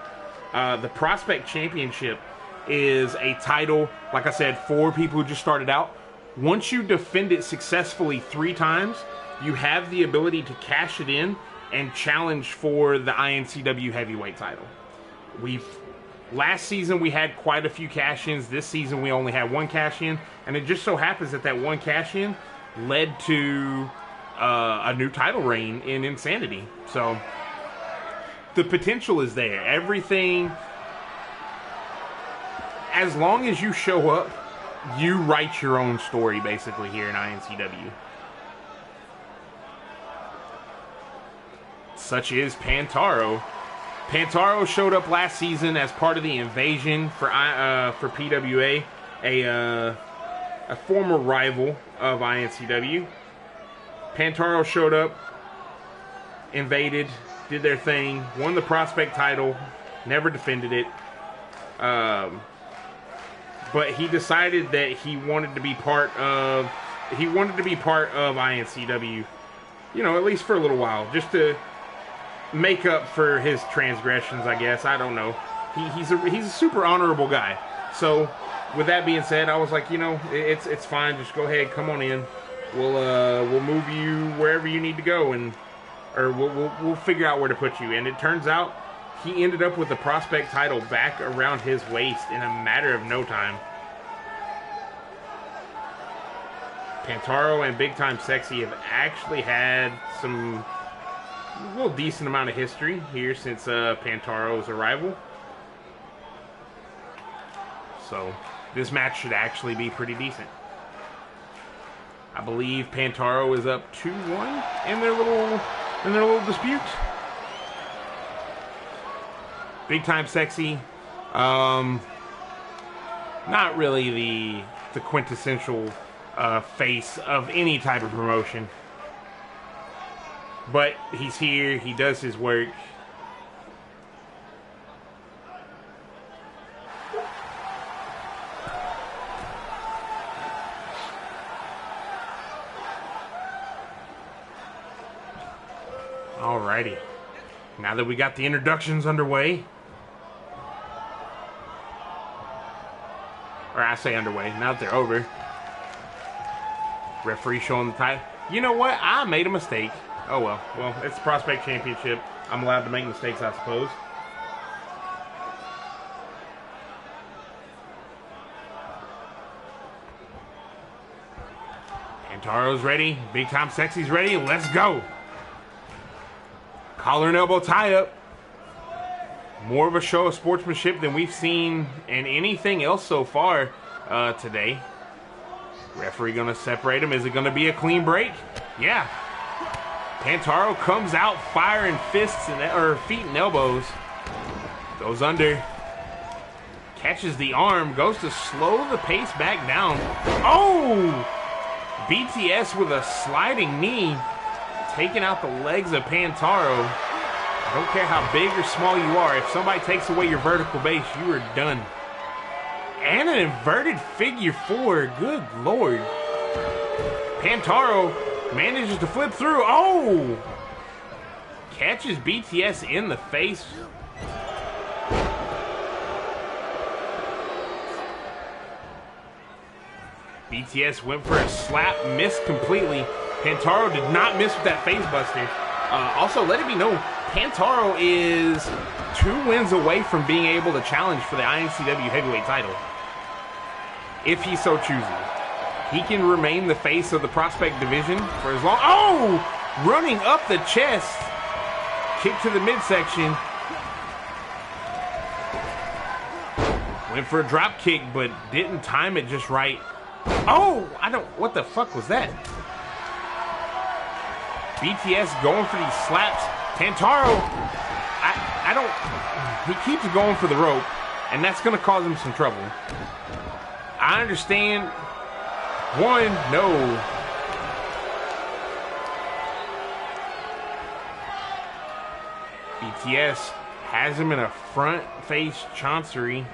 [SPEAKER 1] the Prospect Championship is a title, like I said, for people who just started out. Once you defend it successfully 3 times, you have the ability to cash it in and challenge for the iNCW heavyweight title. Last season we had quite a few cash-ins. This season we only had 1 cash-in, and it just so happens that that 1 cash-in led to a new title reign in Insanity. So the potential is there. Everything, as long as you show up, you write your own story basically here in iNCW. Such is Pantaro. Pantaro showed up last season as part of the invasion for PWA, a former rival of iNCW. Pantaro showed up, invaded, did their thing, won the Prospect title, never defended it. But he decided that he wanted to be part of iNCW, you know, at least for a little while, just to make up for his transgressions, I guess. I don't know. He's a super honorable guy. So with that being said, I was like, you know, it's fine. Just go ahead, come on in. We'll move you wherever you need to go, or we'll figure out where to put you. And it turns out he ended up with the prospect title back around his waist in a matter of no time. Pantaro and Big Time Sexy have actually had some little decent amount of history here since Pantaro's arrival. So this match should actually be pretty decent. I believe Pantaro is up 2-1 in their little dispute. Big Time Sexy, not really the quintessential face of any type of promotion. But he's here, he does his work. Alrighty. Now that we got the introductions underway, or I say underway, now that they're over, referee showing the title. You know what? I made a mistake. Oh well. Well, it's the Prospect Championship. I'm allowed to make mistakes, I suppose. Pantaro's ready. Big Time Sexy's ready. Let's go. Collar and elbow tie up. More of a show of sportsmanship than we've seen in anything else so far today. Referee gonna separate him. Is it gonna be a clean break? Yeah. Pantaro comes out firing fists or feet and elbows. Goes under. Catches the arm. Goes to slow the pace back down. Oh! BTS with a sliding knee. Taking out the legs of Pantaro. I don't care how big or small you are. If somebody takes away your vertical base, you are done. And an inverted figure four. Good Lord. Pantaro manages to flip through. Oh! Catches BTS in the face. BTS went for a slap, missed completely. Pantaro did not miss with that face buster. Also, let it be known, Pantaro is 2 wins away from being able to challenge for the iNCW heavyweight title. If he so chooses. He can remain the face of the Prospect division for as long. Oh! Running up the chest. Kick to the midsection. Went for a drop kick, but didn't time it just right. Oh! What the fuck was that? BTS going for these slaps. Pantaro, he keeps going for the rope, and that's going to cause him some trouble. I understand. One, no. BTS has him in a front face chancery.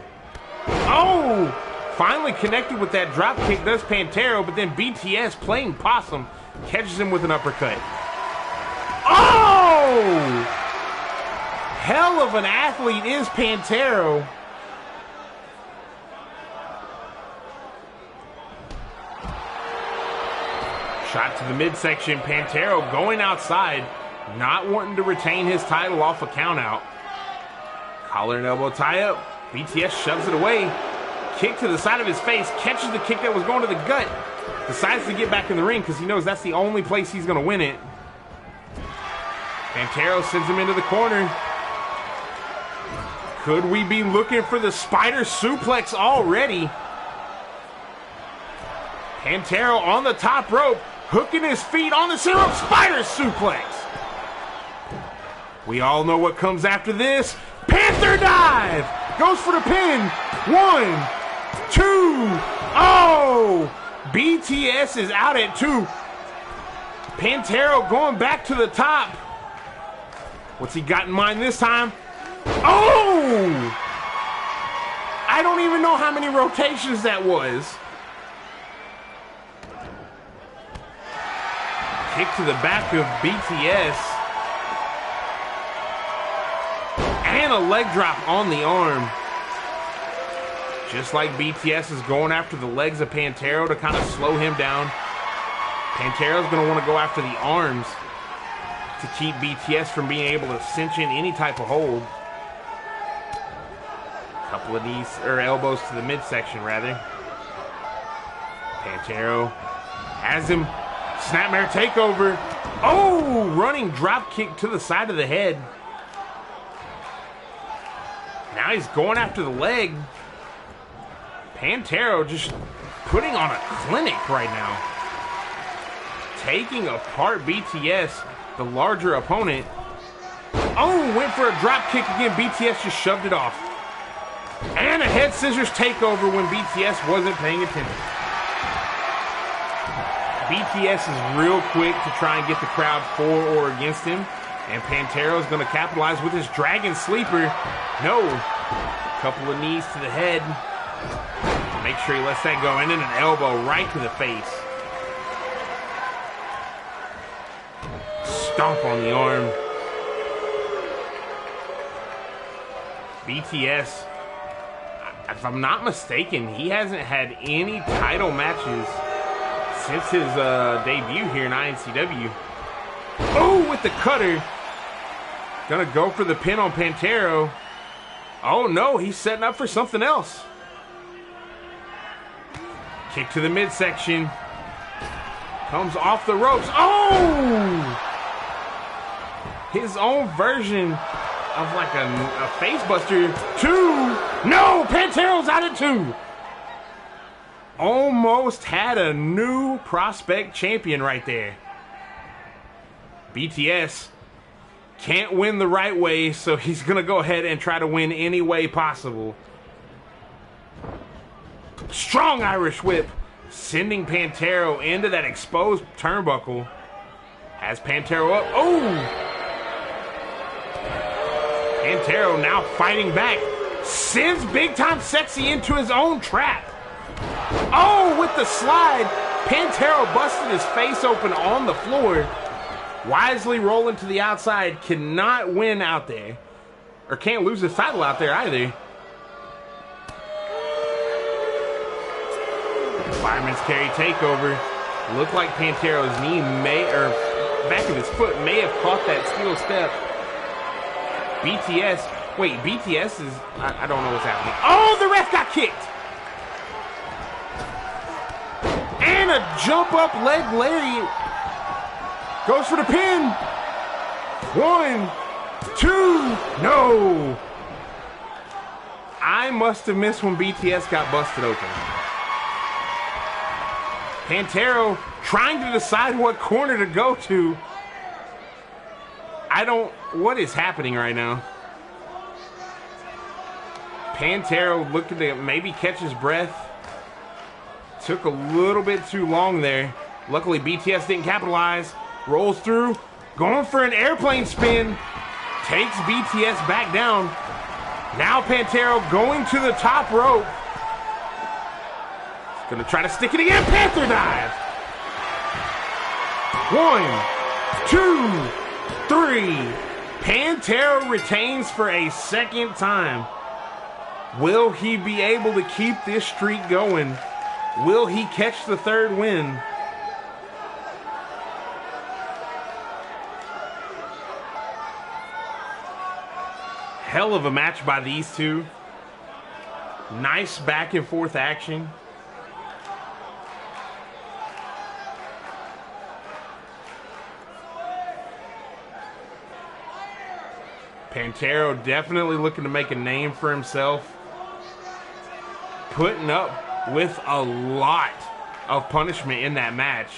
[SPEAKER 1] Oh! Finally connected with that drop kick, does Pantaro, but then BTS playing possum catches him with an uppercut. Oh! Hell of an athlete is Pantaro. Shot to the midsection. Pantaro going outside, not wanting to retain his title off a countout. Collar and elbow tie up. BTS shoves it away. Kick to the side of his face. Catches the kick that was going to the gut. Decides to get back in the ring because he knows that's the only place he's going to win it. Pantaro sends him into the corner. Could we be looking for the spider suplex already? Pantaro on the top rope, hooking his feet on the center rope, spider suplex. We all know what comes after this. Panther dive! Goes for the pin. 1, 2, oh! BTS is out at 2. Pantaro going back to the top. What's he got in mind this time? Oh! I don't even know how many rotations that was. Kick to the back of BTS. And a leg drop on the arm. Just like BTS is going after the legs of Pantero to kind of slow him down. Pantero's going to want to go after the arms to keep BTS from being able to cinch in any type of hold. Couple of knees, or elbows to the midsection, rather. Pantero has him. Snapmare takeover. Oh, running drop kick to the side of the head. Now he's going after the leg. Pantero just putting on a clinic right now. Taking apart BTS, the larger opponent. Oh, went for a drop kick again. BTS just shoved it off. And a head scissors takeover when BTS wasn't paying attention. BTS is real quick to try and get the crowd for or against him. And Pantero is going to capitalize with his dragon sleeper. No. Couple of knees to the head. Make sure he lets that go. And then an elbow right to the face. Stomp on the arm. BTS, if I'm not mistaken, he hasn't had any title matches since his debut here in iNCW. Oh, with the cutter. Gonna go for the pin on Pantero. Oh no, he's setting up for something else. Kick to the midsection. Comes off the ropes. Oh! His own version of like a face buster. 2. No, Pantero's out at 2. Almost had a new prospect champion right there. BTS can't win the right way, so he's going to go ahead and try to win any way possible. Strong Irish whip, sending Pantero into that exposed turnbuckle. Has Pantero up. Oh! Pantero now fighting back. Sends Big Time Sexy into his own trap. Oh, with the slide. Pantero busted his face open on the floor. Wisely rolling to the outside. Cannot win out there. Or can't lose his title out there either. Fireman's carry takeover. Looked like Pantero's knee may, or back of his foot may have caught that steel step. BTS, wait, BTS is, I don't know what's happening. Oh, the ref got kicked. And a jump up leg lariat. Goes for the pin. 1, 2, no. I must have missed when BTS got busted open. Pantero trying to decide what corner to go to. What is happening right now? Pantero looking to maybe catch his breath. Took a little bit too long there. Luckily, BTS didn't capitalize. Rolls through. Going for an airplane spin. Takes BTS back down. Now Pantero going to the top rope. Gonna try to stick it again. Panther dive. 1, 2, 3. Pantero retains for a second time. Will he be able to keep this streak going? Will he catch the third win? Hell of a match by these two. Nice back and forth action. Pantero definitely looking to make a name for himself. Putting up with a lot of punishment in that match.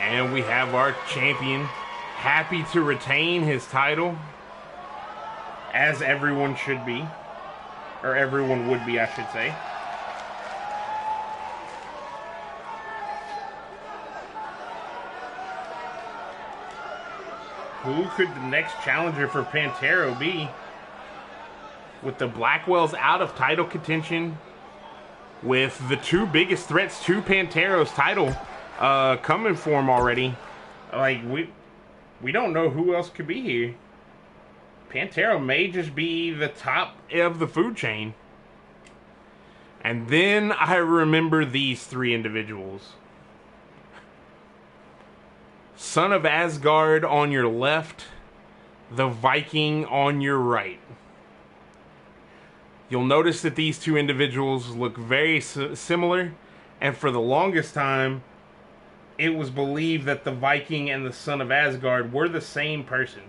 [SPEAKER 1] And we have our champion happy to retain his title, as everyone should be, or everyone would be, I should say. Who could the next challenger for Pantero be? with the Blackwells out of title contention, with the two biggest threats to Pantero's title coming for him already. Like, we don't know who else could be here. Pantero may just be the top of the food chain. And then I remember these three individuals. Son of Asgard on your left, the Viking on your right. You'll notice that these two individuals look very similar, and for the longest time, it was believed that the Viking and the Son of Asgard were the same person.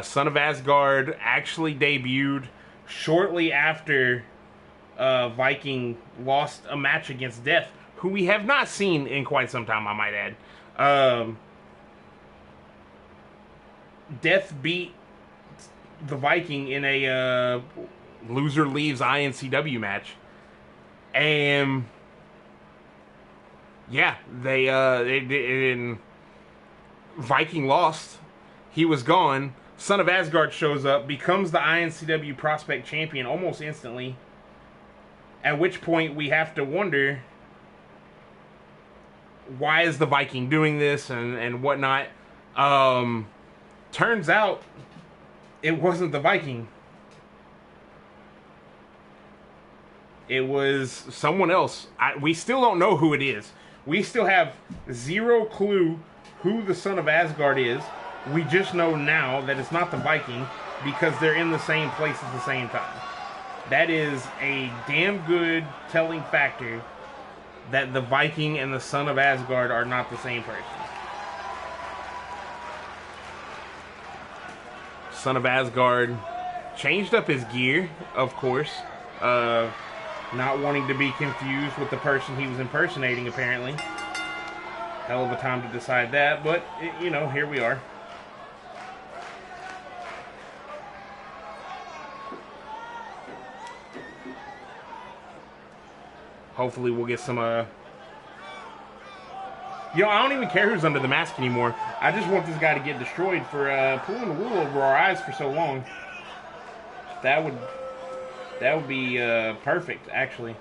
[SPEAKER 1] Son of Asgard actually debuted shortly after Viking lost a match against Death, who we have not seen in quite some time, I might add. Death beat the Viking in a loser leaves iNCW match, and yeah, Viking lost. He was gone. Son of Asgard shows up, becomes the iNCW Prospect Champion almost instantly. At which point we have to wonder, why is the Viking doing this and whatnot? Turns out it wasn't the Viking. It was someone else. We still don't know who it is. We still have zero clue who the Son of Asgard is. We just know now that it's not the Viking because they're in the same place at the same time. That is a damn good telling factor that the Viking and the Son of Asgard are not the same person. Son of Asgard changed up his gear, of course. Not wanting to be confused with the person he was impersonating, apparently. Hell of a time to decide that, but, you know, here we are. Hopefully we'll get some, I don't even care who's under the mask anymore. I just want this guy to get destroyed for pulling the wool over our eyes for so long. That would be perfect, actually.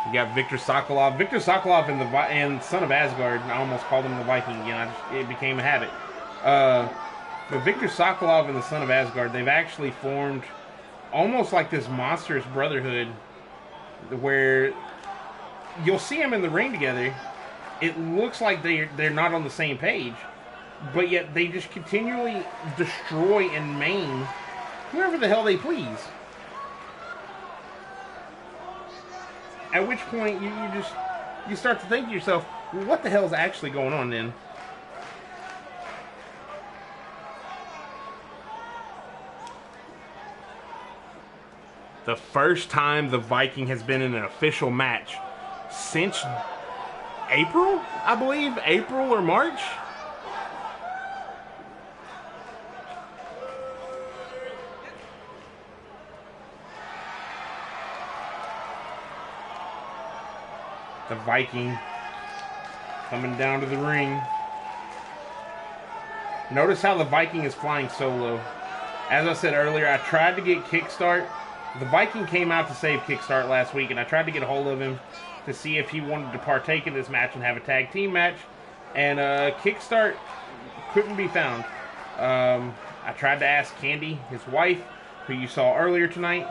[SPEAKER 1] You got Victor Sokolov. Victor Sokolov and Son of Asgard. I almost called him the Viking again. It became a habit. But Victor Sokolov and the Son of Asgard, they've actually formed almost like this monstrous brotherhood where you'll see them in the ring together. It looks like they're not on the same page, but yet they just continually destroy and maim whoever the hell they please. At which point you start to think to yourself, well, what the hell is actually going on then? The first time the Viking has been in an official match since April, I believe? April or March? The Viking coming down to the ring. Notice how the Viking is flying solo. As I said earlier, I tried to get Kickstart. The Viking came out to save Kickstart last week, and I tried to get a hold of him to see if he wanted to partake in this match and have a tag team match. And Kickstart couldn't be found. I tried to ask Candy, his wife, who you saw earlier tonight.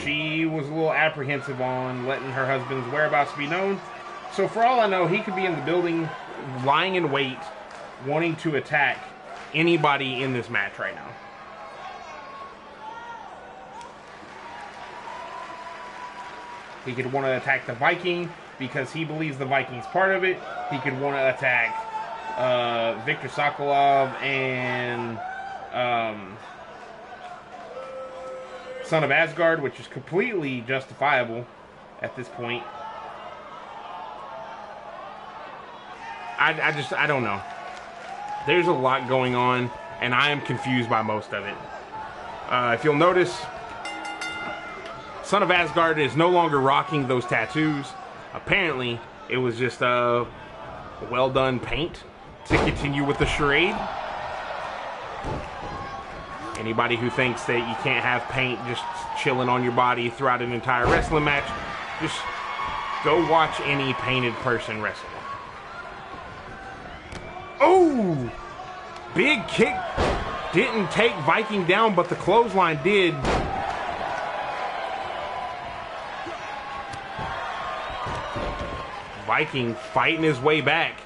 [SPEAKER 1] She was a little apprehensive on letting her husband's whereabouts be known. So for all I know, he could be in the building, lying in wait, wanting to attack anybody in this match right now. He could want to attack the Viking because he believes the Viking's part of it. He could want to attack Victor Sokolov and Son of Asgard, which is completely justifiable at this point. I don't know. There's a lot going on, and I am confused by most of it. If you'll notice, Son of Asgard is no longer rocking those tattoos. Apparently, It was just a well done paint to continue with the charade. Anybody who thinks that you can't have paint just chilling on your body throughout an entire wrestling match, just go watch any painted person wrestle. Oh! Big kick. Didn't take Viking down, but the clothesline did. Viking fighting his way back.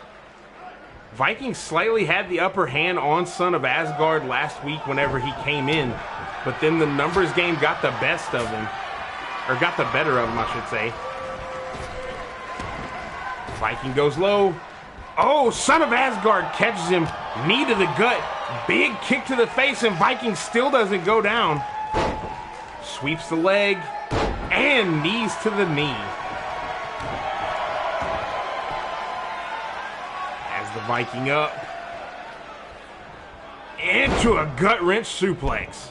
[SPEAKER 1] Viking slightly had the upper hand on Son of Asgard last week whenever he came in, but then the numbers game got the best of him, or got the better of him, I should say. Viking goes low. Oh, Son of Asgard catches him, knee to the gut, big kick to the face, and Viking still doesn't go down. Sweeps the leg, and knees to the knee. The Viking up into a gut-wrench suplex.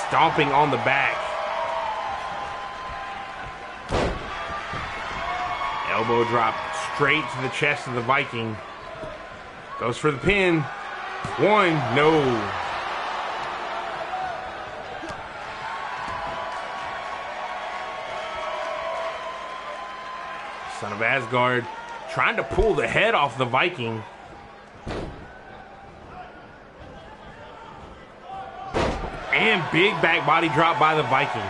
[SPEAKER 1] Stomping on the back. Elbow drop straight to the chest of the Viking. Goes for the pin. One, no. Son of Asgard trying to pull the head off the Viking. And big back body drop by the Viking.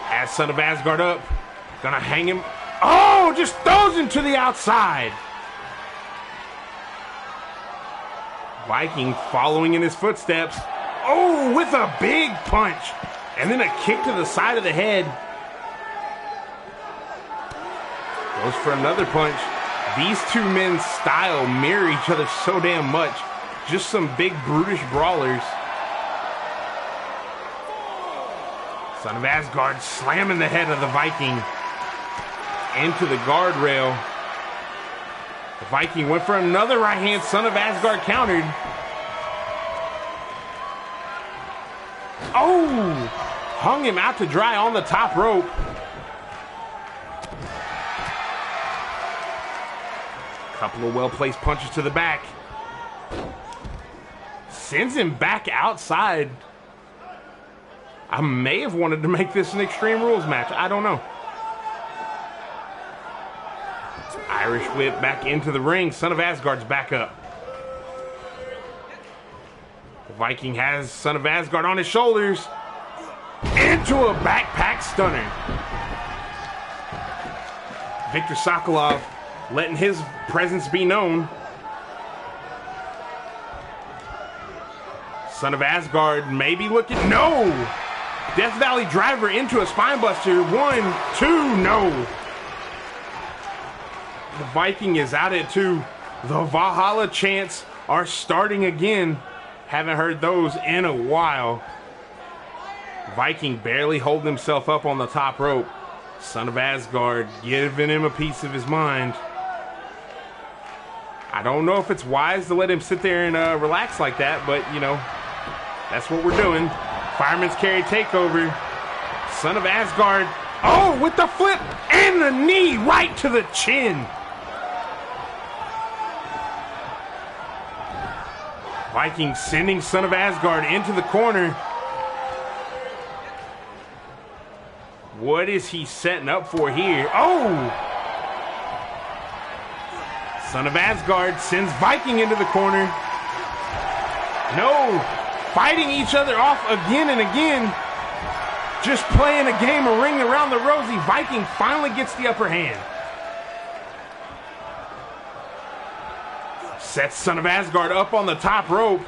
[SPEAKER 1] Has Son of Asgard up. Gonna hang him. Oh, just throws him to the outside. Viking following in his footsteps. Oh, with a big punch. And then a kick to the side of the head. Goes for another punch. These two men's style mirror each other so damn much. Just some big brutish brawlers. Son of Asgard slamming the head of the Viking into the guardrail. The Viking went for another right hand. Son of Asgard countered. Oh! Hung him out to dry on the top rope. Couple of well-placed punches to the back. Sends him back outside. I may have wanted to make this an Extreme Rules match. I don't know. Irish whip back into the ring. Son of Asgard's back up. The Viking has Son of Asgard on his shoulders. Into a backpack stunner. Viktor Sokolov letting his presence be known. Son of Asgard maybe looking. No! Death Valley driver into a spine buster. 1, 2, no. The Viking is out at 2. The Valhalla chants are starting again. Haven't heard those in a while. Viking barely holding himself up on the top rope. Son of Asgard giving him a piece of his mind. I don't know if it's wise to let him sit there and relax like that, but, you know, that's what we're doing. Fireman's carry takeover. Son of Asgard. Oh, with the flip and the knee right to the chin. Viking sending Son of Asgard into the corner. What is he setting up for here? Oh! Son of Asgard sends Viking into the corner. No! Fighting each other off again and again. Just playing a game of Ring Around the Rosie. Viking finally gets the upper hand. Sets Son of Asgard up on the top rope.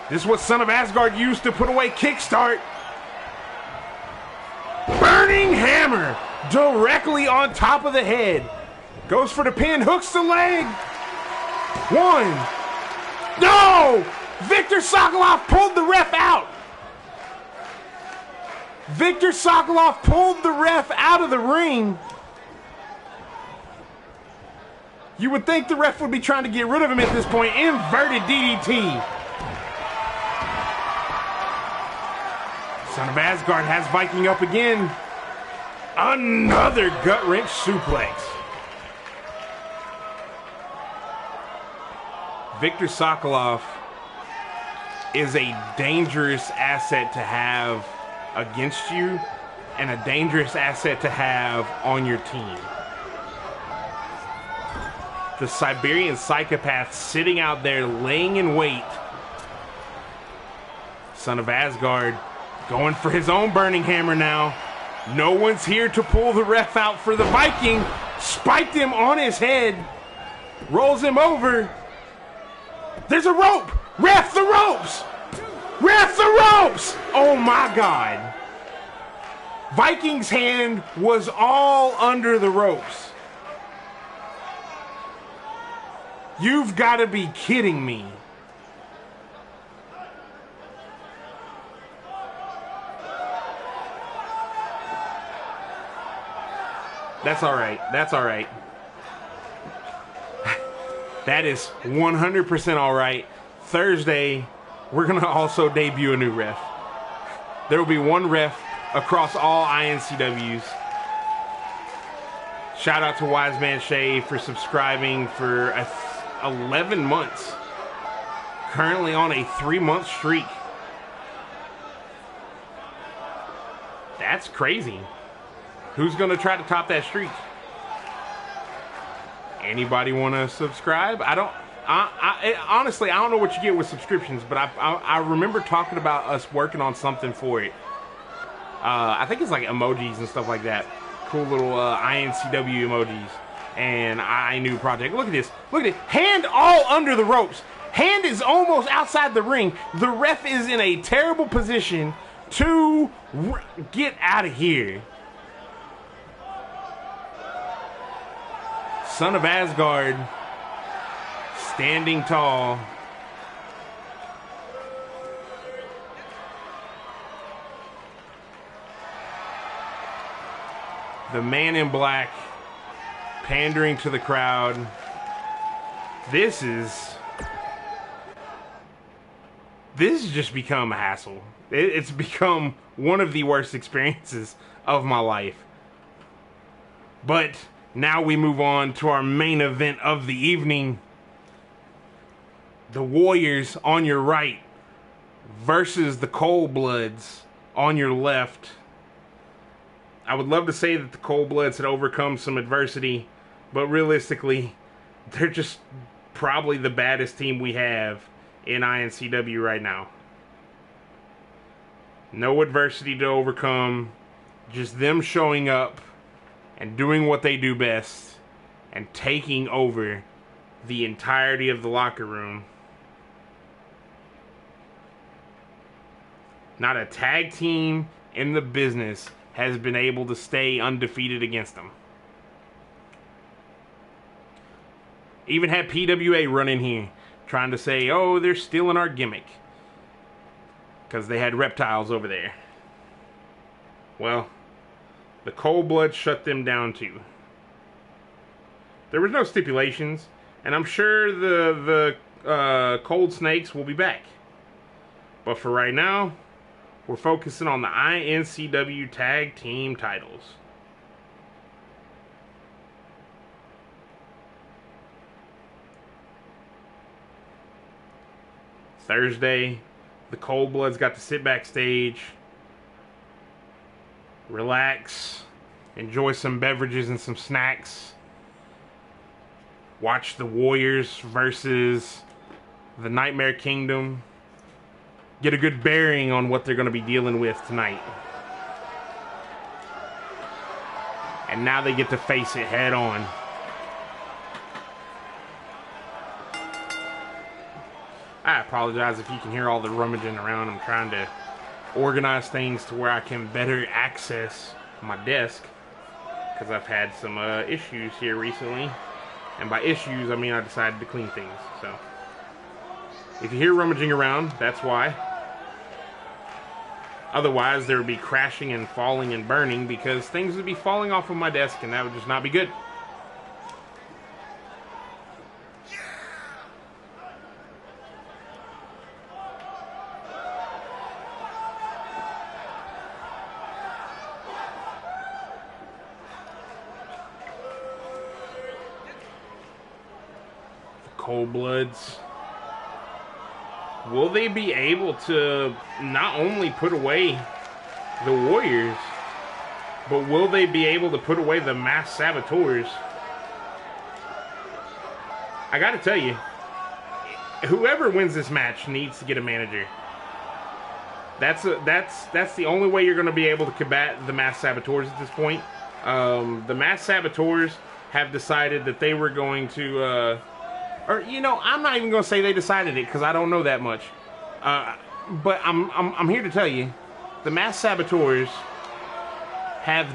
[SPEAKER 1] This is what Son of Asgard used to put away Kickstart. Burning hammer directly on top of the head. Goes for the pin, hooks the leg. 1. No! Viktor Sokolov pulled the ref out. Viktor Sokolov pulled the ref out of the ring. You would think the ref would be trying to get rid of him at this point. Inverted DDT. Son of Asgard has Viking up again. Another gut wrench suplex. Viktor Sokolov is a dangerous asset to have against you and a dangerous asset to have on your team. The Siberian psychopath sitting out there laying in wait. Son of Asgard going for his own burning hammer now. No one's here to pull the ref out for the Viking. Spiked him on his head. Rolls him over. There's a rope. Ref, the ropes. Ref, the ropes. Oh my God. Viking's hand was all under the ropes. You've got to be kidding me. That's all right. That's all right. That is 100% all right. Thursday, we're going to also debut a new ref. There will be one ref across all iNCWs. Shout out to Wise Man Shay for subscribing for 11 months. Currently on a 3-month streak. That's crazy. Who's going to try to top that streak? Anybody want to subscribe? Honestly, I don't know what you get with subscriptions, but I remember talking about us working on something for it. I think it's like emojis and stuff like that. Cool little iNCW emojis. And I knew project. Look at this. Look at it. Hand all under the ropes. Hand is almost outside the ring. The ref is in a terrible position to get out of here. Son of Asgard standing tall. The man in black pandering to the crowd. This has just become a hassle. It's become one of the worst experiences of my life. But now we move on to our main event of the evening. The Warriors on your right versus the Cold Bloods on your left. I would love to say that the Cold Bloods had overcome some adversity, but realistically, they're just probably the baddest team we have in iNCW right now. No adversity to overcome, just them showing up and doing what they do best and taking over the entirety of the locker room. Not a tag team in the business has been able to stay undefeated against them. Even had PWA run in here trying to say, oh, they're stealing our gimmick because they had reptiles over there. Well, the Cold Blood shut them down too. There was no stipulations, and I'm sure the Cold Snakes will be back. But for right now, we're focusing on the iNCW Tag Team titles. Thursday, the Cold Bloods got to sit backstage, relax, enjoy some beverages and some snacks, watch the Warriors versus the Nightmare Kingdom, get a good bearing on what they're going to be dealing with tonight. And now they get to face it head on. I apologize if you can hear all the rummaging around. I'm trying to organize things to where I can better access my desk, because I've had some issues here recently. And by issues, I mean I decided to clean things. So if you hear rummaging around, that's why. Otherwise, there would be crashing and falling and burning, because things would be falling off of my desk, and that would just not be good. Cold Bloods. Will they be able to not only put away the Warriors, but will they be able to put away the Masked Saboteurs? I gotta tell you, whoever wins this match needs to get a manager. That's the only way you're going to be able to combat the Masked Saboteurs at this point. The Masked Saboteurs have decided that they were going to, or you know, I'm not even going to say they decided it because I don't know that much. But I'm here to tell you, the Masked Saboteurs have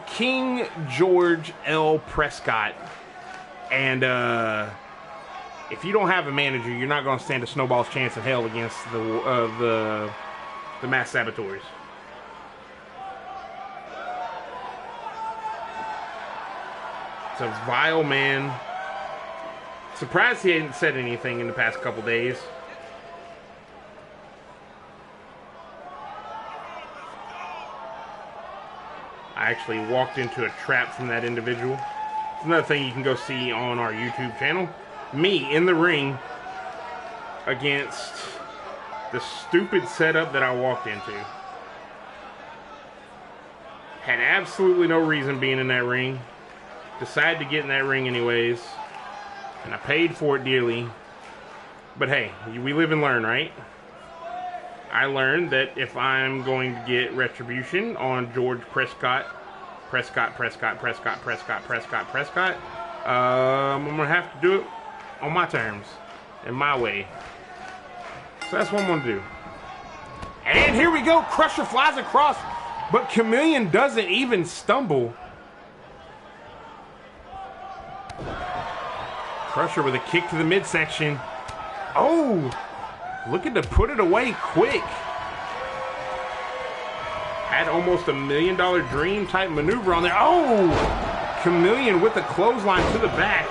[SPEAKER 1] King George L. Prescott, and if you don't have a manager, you're not going to stand a snowball's chance in hell against the Masked Saboteurs. It's a vile man. Surprised he hadn't said anything in the past couple days. I actually walked into a trap from that individual. It's another thing you can go see on our YouTube channel. Me in the ring against the stupid setup that I walked into. Had absolutely no reason being in that ring. Decided to get in that ring anyways. And I paid for it dearly. But hey, we live and learn, right? I learned that if I'm going to get retribution on George Prescott, I'm going to have to do it on my terms, in my way. So that's what I'm going to do. And here we go. Crusher flies across, but Chameleon doesn't even stumble. Crusher with a kick to the midsection. Oh, looking to put it away quick. Had almost $1 million dream type maneuver on there. Oh, Chameleon with the clothesline to the back.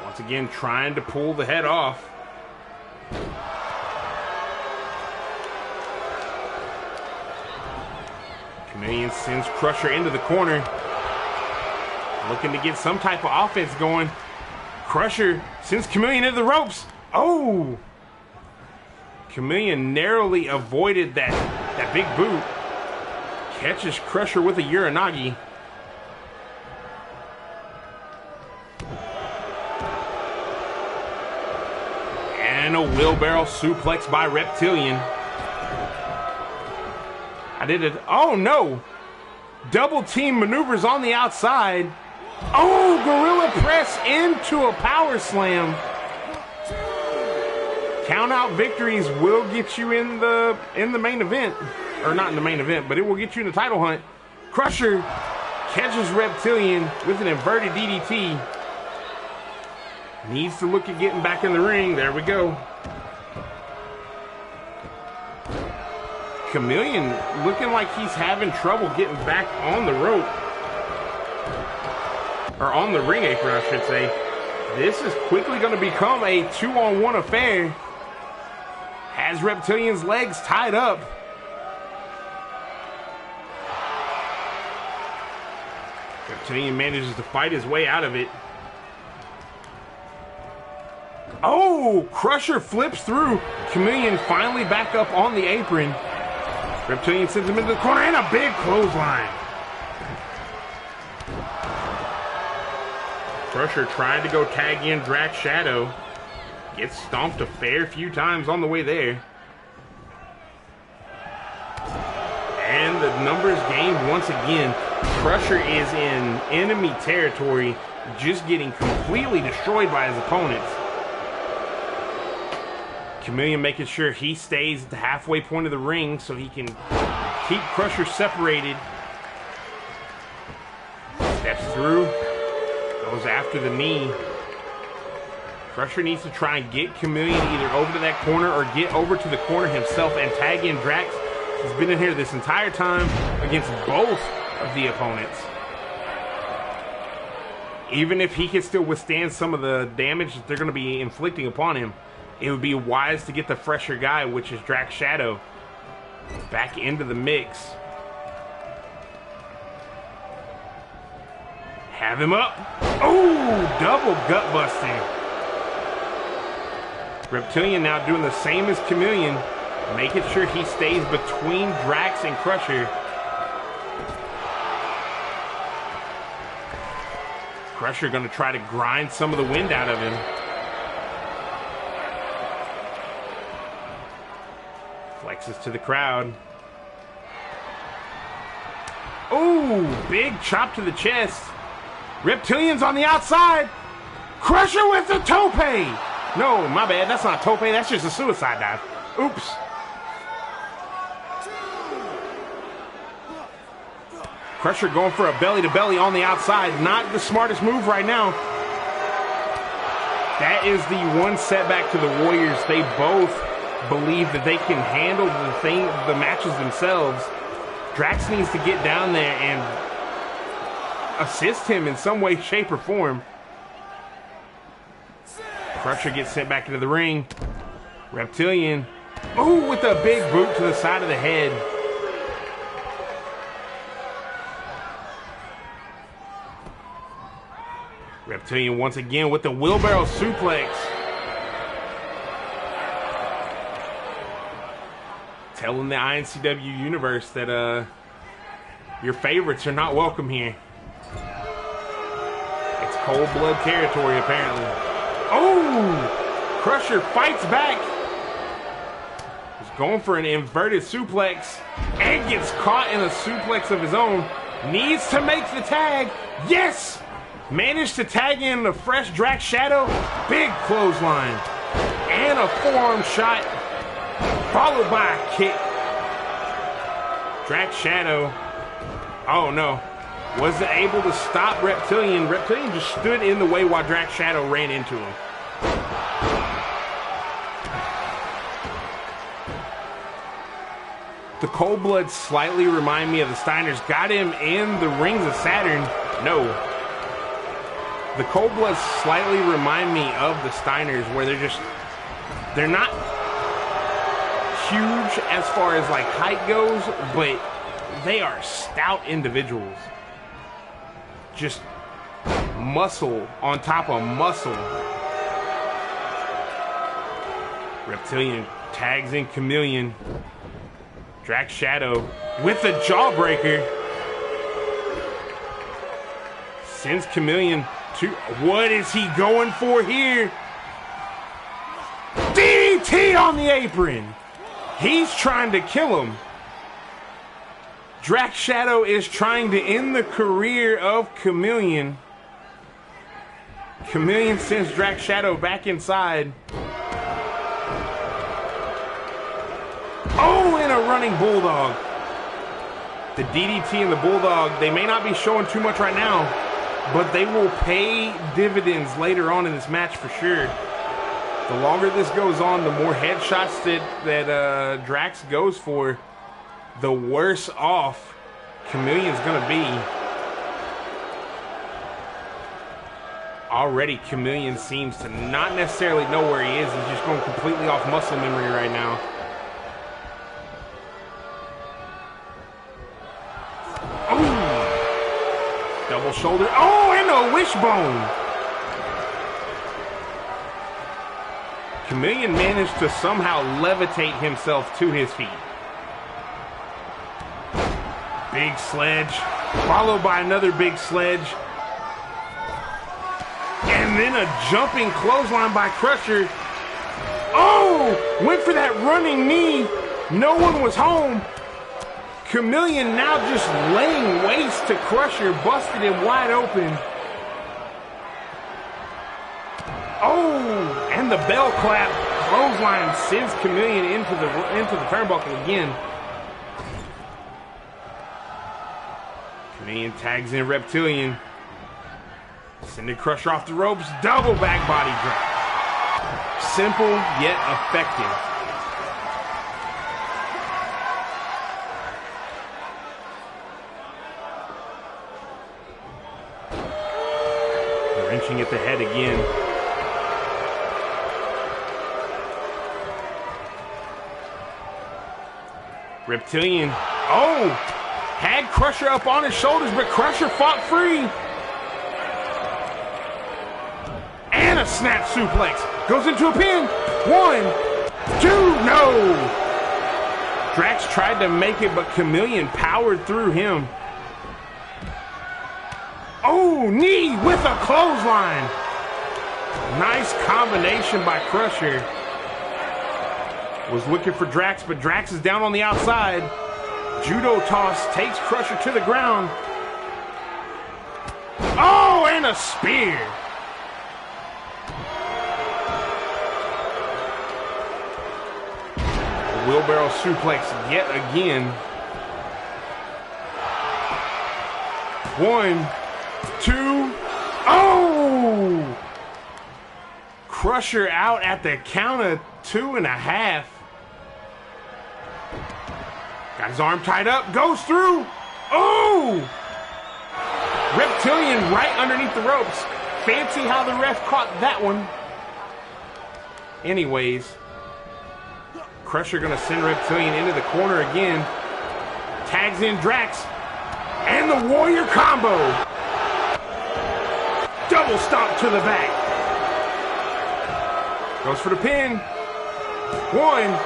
[SPEAKER 1] Once again, trying to pull the head off. Chameleon sends Crusher into the corner. Looking to get some type of offense going. Crusher sends Chameleon into the ropes. Oh! Chameleon narrowly avoided that big boot. Catches Crusher with a Uranagi. And a wheelbarrow suplex by Reptilian. I did it. Oh no! Double team maneuvers on the outside. Oh, gorilla press into a power slam. Count out victories will get you in the main event, or not in the main event, but it will get you in the title hunt. Crusher catches Reptilian with an inverted DDT. Needs to look at getting back in the ring. There we go. Chameleon looking like he's having trouble getting back on the rope. Or on the ring apron, I should say. This is quickly going to become a 2-on-1 affair. Has Reptilian's legs tied up. Reptilian manages to fight his way out of it. Oh, Crusher flips through. Chameleon finally back up on the apron. Reptilian sends him into the corner and a big clothesline. Crusher tried to go tag in Drax Shadow. Gets stomped a fair few times on the way there. And the numbers game once again. Crusher is in enemy territory, just getting completely destroyed by his opponents. Chameleon making sure he stays at the halfway point of the ring so he can keep Crusher separated. Steps through. Goes after the knee. Crusher needs to try and get Chameleon either over to that corner or get over to the corner himself and tag in Drax. He's been in here this entire time against both of the opponents. Even if he can still withstand some of the damage that they're going to be inflicting upon him, it would be wise to get the fresher guy, which is Drax Shadow, back into the mix. Have him up. Oh, double gut busting. Reptilian now doing the same as Chameleon, making sure he stays between Drax and Crusher. Crusher gonna try to grind some of the wind out of him. Flexes to the crowd. Ooh, big chop to the chest. Reptilian's on the outside. Crusher with the tope. No, my bad. That's not a tope. That's just a suicide dive. Oops. Crusher going for a belly-to-belly on the outside. Not the smartest move right now. That is the one setback to the Warriors. They both believe that they can handle the matches themselves. Drax needs to get down there and assist him in some way, shape, or form. Crusher gets sent back into the ring. Reptilian, oh, with a big boot to the side of the head. Reptilian once again with the wheelbarrow suplex. Telling the iNCW universe that your favorites are not welcome here. It's cold blood territory, apparently. Oh! Crusher fights back. He's going for an inverted suplex and gets caught in a suplex of his own. Needs to make the tag. Yes! Managed to tag in the fresh Drax Shadow. Big clothesline. And a forearm shot, followed by a kick. Drax Shadow, oh no, wasn't able to stop Reptilian. Reptilian just stood in the way while Drax Shadow ran into him. The Cold Bloods slightly remind me of the Steiners. Got him in the Rings of Saturn. No. The Cold Bloods slightly remind me of the Steiners, where they're not huge as far as like height goes, but they are stout individuals. Just muscle on top of muscle. Reptilian tags in Chameleon. Drax Shadow with the jawbreaker. Sends Chameleon to, what is he going for here? DDT on the apron. He's trying to kill him. Drax Shadow is trying to end the career of Chameleon. Chameleon sends Drax Shadow back inside. Oh, and a running Bulldog. The DDT and the Bulldog, they may not be showing too much right now, but they will pay dividends later on in this match for sure. The longer this goes on, the more headshots that Drax goes for, the worse off Chameleon's going to be. Already, Chameleon seems to not necessarily know where he is. He's just going completely off muscle memory right now. Oh! Double shoulder. Oh, and a wishbone! Chameleon managed to somehow levitate himself to his feet. Big sledge, followed by another big sledge. And then a jumping clothesline by Crusher. Oh! Went for that running knee. No one was home. Chameleon now just laying waste to Crusher, busted him wide open. Oh, and the bell clap clothesline sends Chameleon into the turnbuckle again. Chameleon tags in Reptilian. Sending Crusher off the ropes, double back body drop. Simple yet effective. Wrenching at the head again. Reptilian, oh, had Crusher up on his shoulders, but Crusher fought free. Snap suplex. Goes into a pin. 1, 2, no. Drax tried to make it, but Chameleon powered through him. Oh, knee with a clothesline. Nice combination by Crusher. Was looking for Drax, but Drax is down on the outside. Judo toss takes Crusher to the ground. Oh, and a spear. Wheelbarrow suplex yet again. 1, 2. Oh! Crusher out at the count of 2.5. Got his arm tied up. Goes through. Oh! Reptilian right underneath the ropes. Fancy how the ref caught that one. Anyways. Crusher gonna send Reptilian into the corner again. Tags in Drax. And the Warrior combo. Double stomp to the back. Goes for the pin. 1,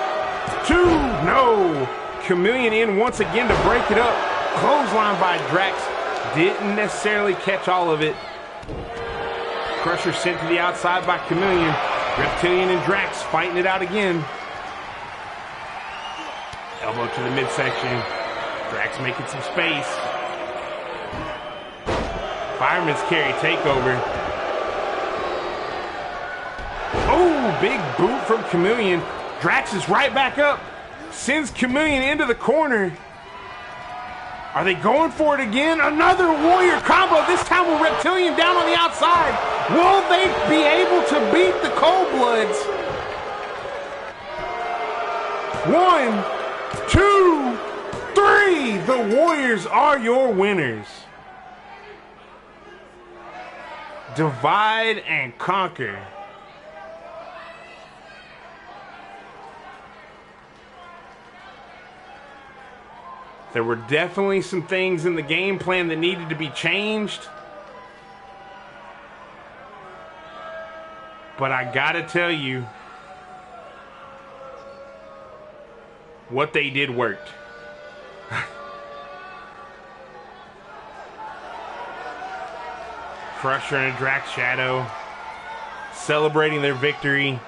[SPEAKER 1] 2, no. Chameleon in once again to break it up. Clothesline by Drax. Didn't necessarily catch all of it. Crusher sent to the outside by Chameleon. Reptilian and Drax fighting it out again. Elbow to the midsection. Drax making some space. Fireman's carry takeover. Oh, big boot from Chameleon. Drax is right back up. Sends Chameleon into the corner. Are they going for it again? Another Warrior combo. This time with Reptilian down on the outside. Will they be able to beat the Cold Bloods? 1, 2, 3. The Warriors are your winners. Divide and conquer. There were definitely some things in the game plan that needed to be changed. But I gotta tell you, what they did worked. Crusher and a Drax Shadow celebrating their victory.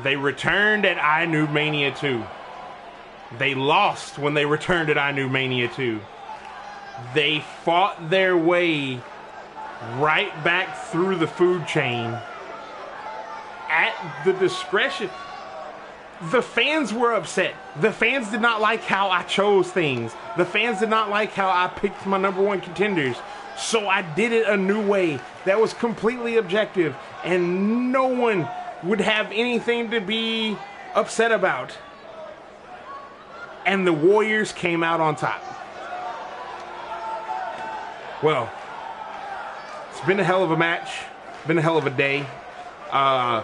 [SPEAKER 1] They returned at iNCW 2. They lost when they returned at iNCW 2. They fought their way right back through the food chain at the discretion. The fans were upset. The fans did not like how I chose things. The fans did not like how I picked my #1 contenders. So I did it a new way that was completely objective and no one would have anything to be upset about. And the Warriors came out on top. Well, it's been a hell of a match. Been a hell of a day. I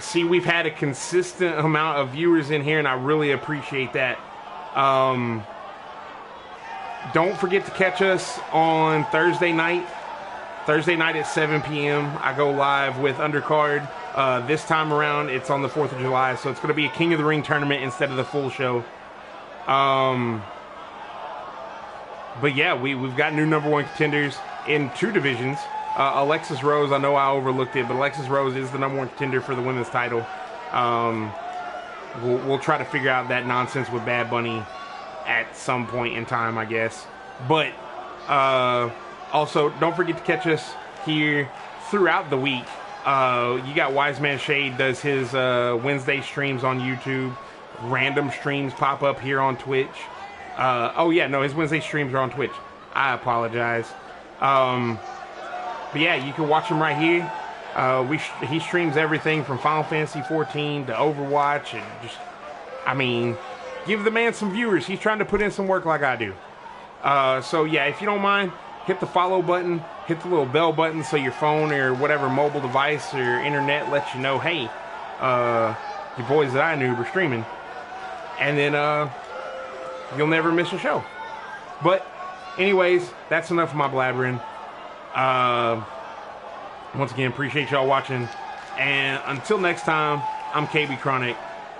[SPEAKER 1] see we've had a consistent amount of viewers in here, and I really appreciate that. Don't forget to catch us on Thursday night. Thursday night at 7 p.m. I go live with Undercard. This time around, it's on the 4th of July, so it's going to be a King of the Ring tournament instead of the full show. But yeah, we've got new #1 contenders in 2 divisions. Alexis Rose, I know I overlooked it, but Alexis Rose is the #1 contender for the women's title. We'll try to figure out that nonsense with Bad Bunny at some point in time, I guess. But also, don't forget to catch us here throughout the week. You got Wise Man Shade does his Wednesday streams on YouTube. Random streams pop up here on Twitch. Oh yeah, no, his Wednesday streams are on Twitch. I apologize. But yeah, you can watch him right here. He streams everything from Final Fantasy 14 to Overwatch, and just, I mean, give the man some viewers. He's trying to put in some work like I do. So yeah, if you don't mind, hit the follow button, hit the little bell button so your phone or whatever mobile device or internet lets you know, hey, your boys that I knew were streaming. And then you'll never miss a show. But anyways, that's enough of my blabbering. Once again, appreciate y'all watching. And until next time, I'm KB Chronic.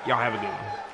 [SPEAKER 1] Y'all have a good one.